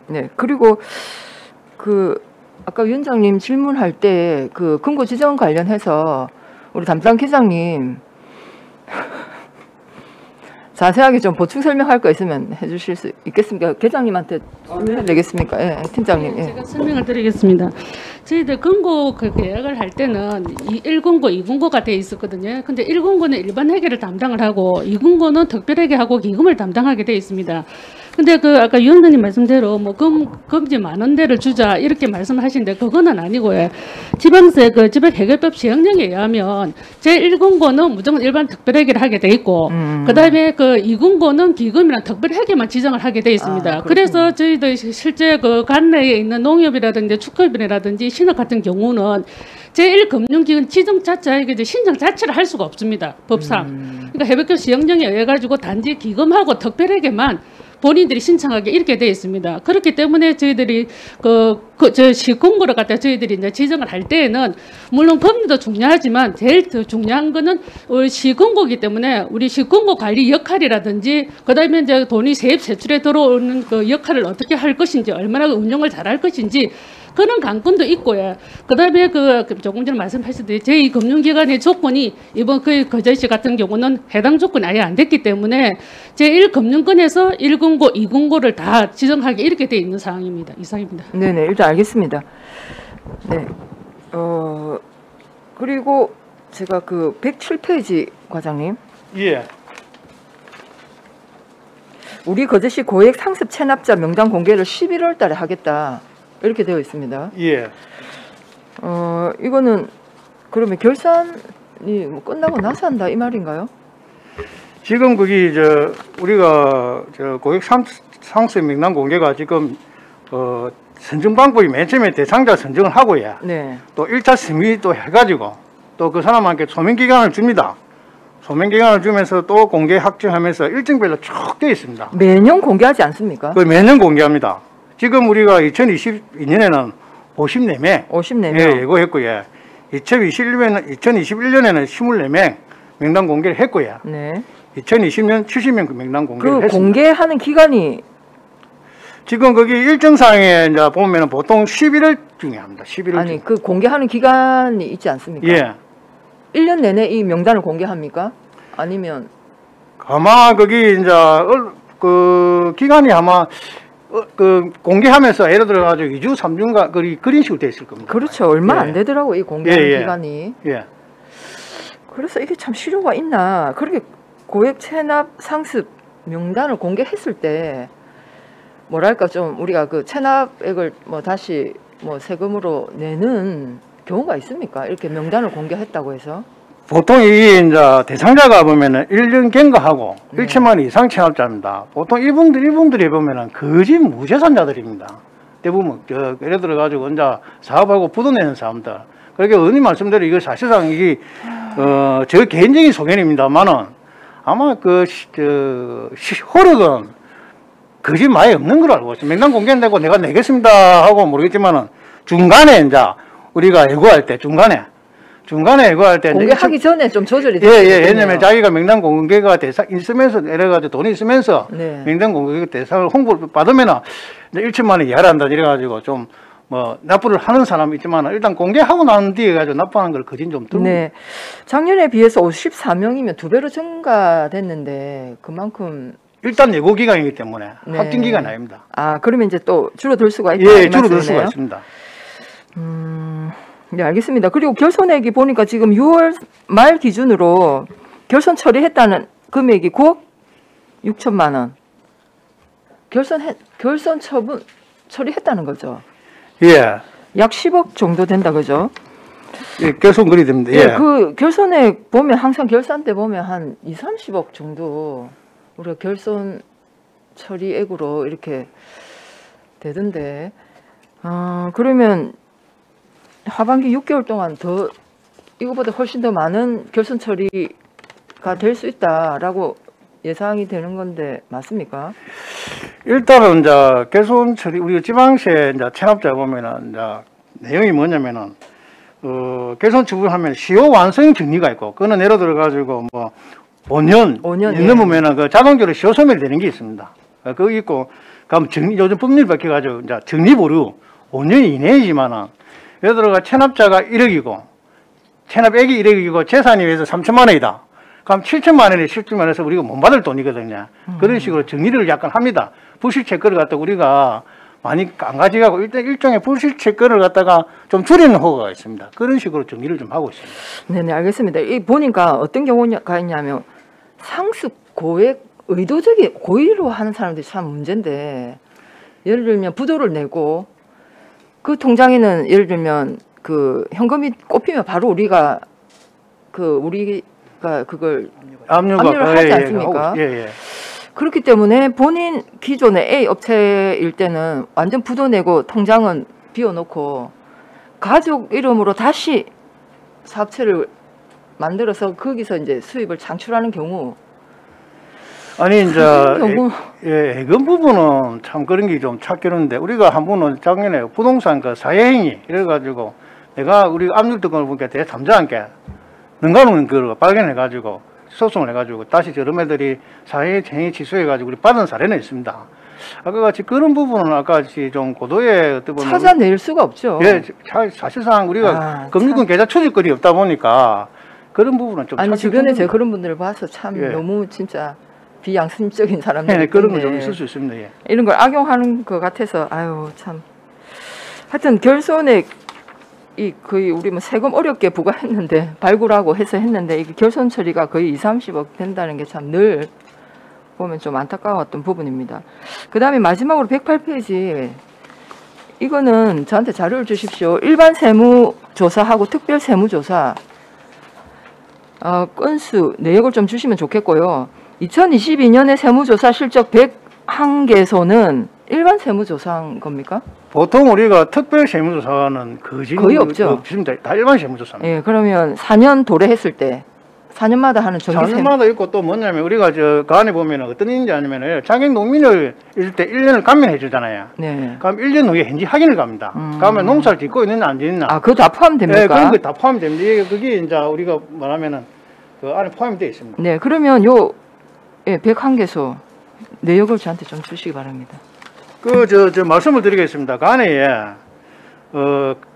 네, 그리고 그 아까 위원장님 질문할 때 그 금고 지정 관련해서 우리 담당 기장님 자세하게 좀 보충 설명할 거 있으면 해주실 수 있겠습니까? 계장님한테 내겠습니까? 예, 팀장님. 예. 제가 설명을 드리겠습니다. 저희들 금고 그 계약을 할 때는 1금고, 2금고가 돼 있었거든요. 근데 1금고는 일반 회계를 담당을 하고 2금고는 특별회계 하고 기금을 담당하게 돼 있습니다. 근데 그 아까 위원장님 말씀대로 뭐 금지 10,000원대를 주자 이렇게 말씀하시는데 그거는 아니고요. 지방세 그 지방회계법 시행령에 의하면 제1금고는 무조건 일반 특별회계를 하게 돼 있고 그다음에 그 2금고는 기금이랑 특별회계만 지정을 하게 돼 있습니다. 그래서 저희들 실제 그 관내에 있는 농협이라든지 축협이라든지 신협 같은 경우는 제1금융기관 지정 자체에 이제 신청 자체를 할 수가 없습니다. 법상. 그러니까 해외법 시행령에 의해 가지고 단지 기금하고 특별회계만 본인들이 신청하게 이렇게 되어 있습니다. 그렇기 때문에 저희들이 저 시공고를 갖다 저희들이 이제 지정을 할 때에는 물론 법률도 중요하지만 제일 더 중요한 거는 우리 시공고이기 때문에 우리 시공고 관리 역할이라든지 그다음에 이제 돈이 세입 세출에 들어오는 그 역할을 어떻게 할 것인지 얼마나 운영을 잘할 것인지 그런 관건도 있고요. 그다음에 조금 전에 말씀하셨듯이 제2금융기관의 조건이 이번 그 거제시 같은 경우는 해당 조건이 아예 안 됐기 때문에 제1금융권에서 1금고, 2금고를 다 지정하게 이렇게 돼 있는 상황입니다. 이상입니다. 네네, 일단 알겠습니다. 네. 그리고 제가 그 107페이지 과장님. 예. 우리 거제시 고액 상습 체납자 명단 공개를 11월 달에 하겠다. 이렇게 되어 있습니다. 예. 이거는 그러면 결산이 뭐 끝나고 나서 한다 이 말인가요? 지금 거기 우리가 고액 상습 명단 공개가 지금 선정 방법이 맨 처음에 대상자 선정을 하고요. 네. 또 1차 심의 또 해가지고 또 그 사람한테 소명 기간을 줍니다. 소명 기간을 주면서 또 공개 확정하면서 일정별로 쭉 되어 있습니다. 매년 공개하지 않습니까? 매년 공개합니다. 지금 우리가 2022년에는 54명 54명 예, 예고했고요. 2021년에는 24명 명단 공개를 했고요. 네. 2020년 70명 명단 공개를 했습니다. 공개하는 기간이 지금 거기 일정상에 이제 보면은 보통 11월 중에 합니다. 11월 아니 중에. 그 공개하는 기간이 있지 않습니까? 예. 1년 내내 이 명단을 공개합니까? 아니면 아마 거기 이제 그 기간이 아마 그 공개하면서 예를 들어 가지고 2주 3주인가 그런 식으로 돼 있을 겁니다. 그렇죠. 얼마 안 예. 되더라고 이 공개하는 예, 예. 기간이. 예. 그래서 이게 참 실효가 있나? 그렇게 고액 체납 상습 명단을 공개했을 때 뭐랄까 좀 우리가 그 체납액을 뭐 다시 뭐 세금으로 내는 경우가 있습니까? 이렇게 명단을 공개했다고 해서. 보통 이게 이제 대상자가 보면은 1년 경과하고 네. 1천만 원 이상 체납자입니다. 보통 이분들이 보면은 거짓 무재산자들입니다. 대부분 예를 들어 가지고 이제 사업하고 부도내는 사람들. 그렇게 의원님 말씀대로 이거 사실상 이게 저 개인적인 소견입니다만은 아마 효력은 거짓 많이 없는 걸 알고 있어요. 명단 공개한다고 내가 내겠습니다 하고 모르겠지만은 중간에 이제 우리가 예고할 때 중간에 예고할 때 공개하기 전에 좀 조절이 예, 왜냐면 자기가 명단 공개가 대상 있으면서 이래가지고 돈이 있으면서 네. 명단 공개 대상을 홍보를 받으면은 1천만 원 이하를 한다 이래가지고 좀 뭐 납부를 하는 사람이 있지만 일단 공개하고 난 뒤에 가지고 납부하는 걸 거진 좀 들고. 네. 작년에 비해서 54명이면 2배로 증가됐는데 그만큼 일단 예고 기간이기 때문에 네. 확정 기간이 아닙니다. 아 그러면 이제 또 줄어들 수가 있다. 예, 이 줄어들 수가 말씀이네요. 있습니다. 네, 알겠습니다. 그리고 결손액이 보니까 지금 6월 말 기준으로 결손 처리했다는 금액이 9억 6천만 원. 결손 처리했다는 거죠. 예. 약 10억 정도 된다 그죠? 예, 결손 그리 됩니다. 예. 그 결손액 보면 항상 결산 때 보면 한 2, 30억 정도 우리가 결손 처리액으로 이렇게 되던데. 그러면 하반기 6개월 동안 더 이거보다 훨씬 더 많은 결손 처리가 될 수 있다라고 예상이 되는 건데 맞습니까? 일단은 이제 결손 처리 우리 지방세 이제 체납자 보면은 이제 내용이 뭐냐면은 결손 처분하면 시효 완성 정리가 있고 그거는 예를 들어 가지고 뭐 5년 넘으면은 그 자동적으로 시효 소멸이 되는 게 있습니다. 그거 있고 그럼 요즘 법률 바뀌어 가지고 이제 정리 보류 5년 이내이지만은 예를 들어가 체납자가 1억이고 체납액이 1억이고 재산이 위해서 3천만 원이다. 그럼 7천만 원이 실주만 해서 우리가 못 받을 돈이거든요. 그런 식으로 정리를 약간 합니다. 부실채권을 갖다 우리가 많이 안 가져가고 일종의 부실채권을 갖다가 좀 줄이는 호가가 있습니다. 그런 식으로 정리를 좀 하고 있습니다. 네네, 알겠습니다. 이 보니까 어떤 경우가 있냐면 상습 고액 의도적인 고의로 하는 사람들이 참 문제인데, 예를 들면 부도를 내고 그 통장에는 예를 들면 그 현금이 꼽히면 바로 우리가 그걸 압류를 하지 않습니까? 예. 그렇기 때문에 본인 기존의 A 업체일 때는 완전 부도 내고 통장은 비워놓고 가족 이름으로 다시 사업체를 만들어서 거기서 이제 수입을 창출하는 경우. 아니 이제 예금 부분은 참 그런 게 좀 찾기는데, 우리가 한 번은 작년에 부동산 그 사회행위 이래가지고 내가 우리 압류됐던 걸 보니까 대3자한테 능가는 그걸 발견해가지고 소송을 해가지고 다시 저런 애들이 사회행위 취소해가지고 우리 받은 사례는 있습니다. 아까 같이 그런 부분은 아까 같이 좀 고도의 어떤 보면 찾아낼 수가 없죠. 예, 사실상 우리가 금융권 계좌 추적거리 없다 보니까 그런 부분은 좀 아니 주변에 제가 그런 분들을 봐서 참 너무 진짜 비양심적인 사람들. 네, 그런 거 좀 있을 수 있습니다. 예. 이런 걸 악용하는 것 같아서 아유 참. 하여튼 결손액 이 거의 우리 뭐 세금 어렵게 부과했는데 발굴하고 해서 했는데 이게 결손 처리가 거의 20-30억 된다는 게 참 늘 보면 좀 안타까웠던 부분입니다. 그 다음에 마지막으로 108페이지 이거는 저한테 자료를 주십시오. 일반 세무조사하고 특별 세무조사 건수 내역을 좀 주시면 좋겠고요. 2022년에 세무조사 실적 101개소는 일반 세무조사인 겁니까? 보통 우리가 특별 세무조사는 거의 없죠. 없습니다. 다 일반 세무조사입니다. 예, 그러면 4년 도래했을 때 4년마다 하는 정기 세무. 4년마다 있고 또 뭐냐면 우리가 그 안에 보면은 어떤 일인지 아니면은 자격 농민을 있을 때 1년을 감면해 주잖아요. 네. 그럼 1년 후에 현지 확인을 갑니다. 그러면 농사를 짓고 있느냐 안 짓느냐. 그것도 다 포함됩니까? 네, 그런 거 다 포함됩니다. 그게 이제 우리가 말하면은 그 안에 포함이 되어 있습니다. 네, 그러면 101개소 내역을 저한테 좀 주시기 바랍니다. 저 말씀을 드리겠습니다. 그 안에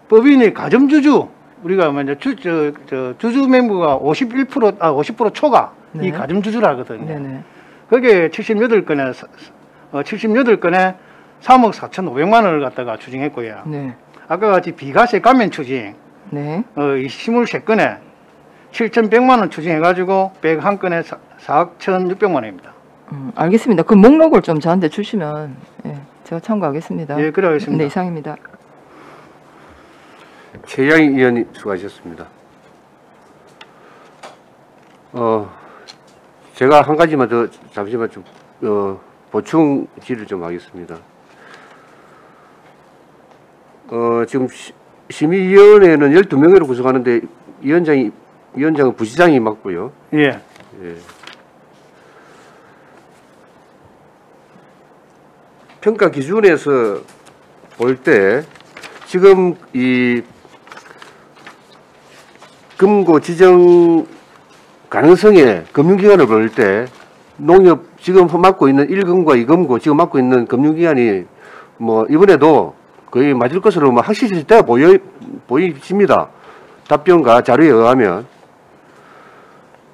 법인의 가점주주 우리가 먼저 주주 멤버가 50% 초과 이 가점주주라 하거든요. 네네. 그게 78건에 3억 4,500만 원을 갖다가 추징했고요. 네. 아까 같이 비과세 감면 추징 네. 23건에 7,100만 원 추징해가지고 101건에 4억 1,600만 원입니다. 알겠습니다. 그 목록을 좀 저한테 주시면 제가 참고하겠습니다. 예, 그래 하겠습니다. 네, 이상입니다. 최양희 의원님 수고하셨습니다. 제가 한 가지만 더 잠시만 좀 보충 질의를 좀 하겠습니다. 지금 심의위원회는 12명으로 구성하는데 위원장은 부시장이 맡고요. 예. 평가 기준에서 볼 때 지금 이 금고 지정 가능성의 금융기관을 볼 때 농협 지금 맡고 있는 1금과 2금고 지금 맡고 있는 금융기관이 뭐 이번에도 거의 맞을 것으로 뭐 확실시 때가 보이십니다. 답변과 자료에 의하면.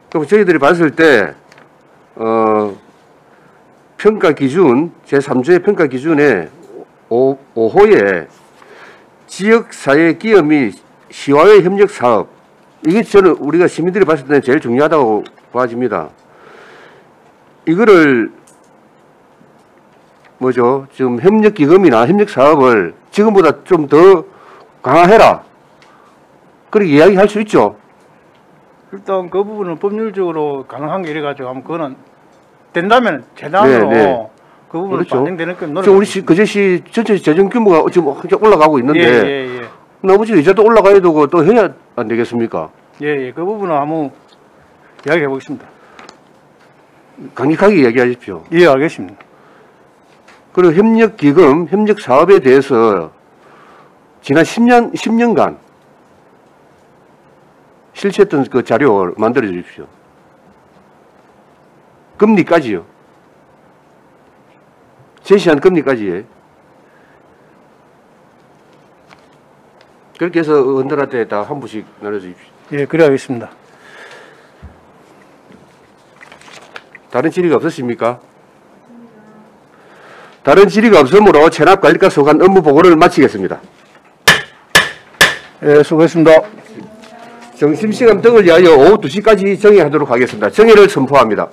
그럼 저희들이 봤을 때 평가 기준 제3조의 평가 기준에 5호에 지역사회 기업 및 시와의 협력 사업, 이게 저는 우리가 시민들이 봤을 때는 제일 중요하다고 봐집니다. 이거를 지금 협력 기금이나 협력 사업을 지금보다 좀 더 강화해라, 그렇게 이야기할 수 있죠. 일단 그 부분은 법률적으로 가능한 게 이래가지고 하면 그거는 된다면 재단으로 그 부분을 그렇죠. 반영되는 건 지금 우리 그제시 전체 재정 규모가 지금 올라가고 있는데 나머지 이자도 올라가야 되고 또 해야 안 되겠습니까? 그 부분은 한번 이야기해 보겠습니다. 강력하게 이야기하십시오. 예, 알겠습니다. 그리고 협력기금, 협력사업에 대해서 지난 10년간 실시했던 그 자료 만들어 주십시오. 금리까지요. 제시한 금리까지. 그렇게 해서 의원들한테 다 한 부씩 나눠주십시오. 예, 그래 하겠습니다. 다른 질의가 없으십니까? 다른 질의가 없으므로 체납관리과 소관 업무 보고를 마치겠습니다. 예, 수고했습니다. 점심시간 등을 위하여 오후 2시까지 정회하도록 하겠습니다. 정회를 선포합니다.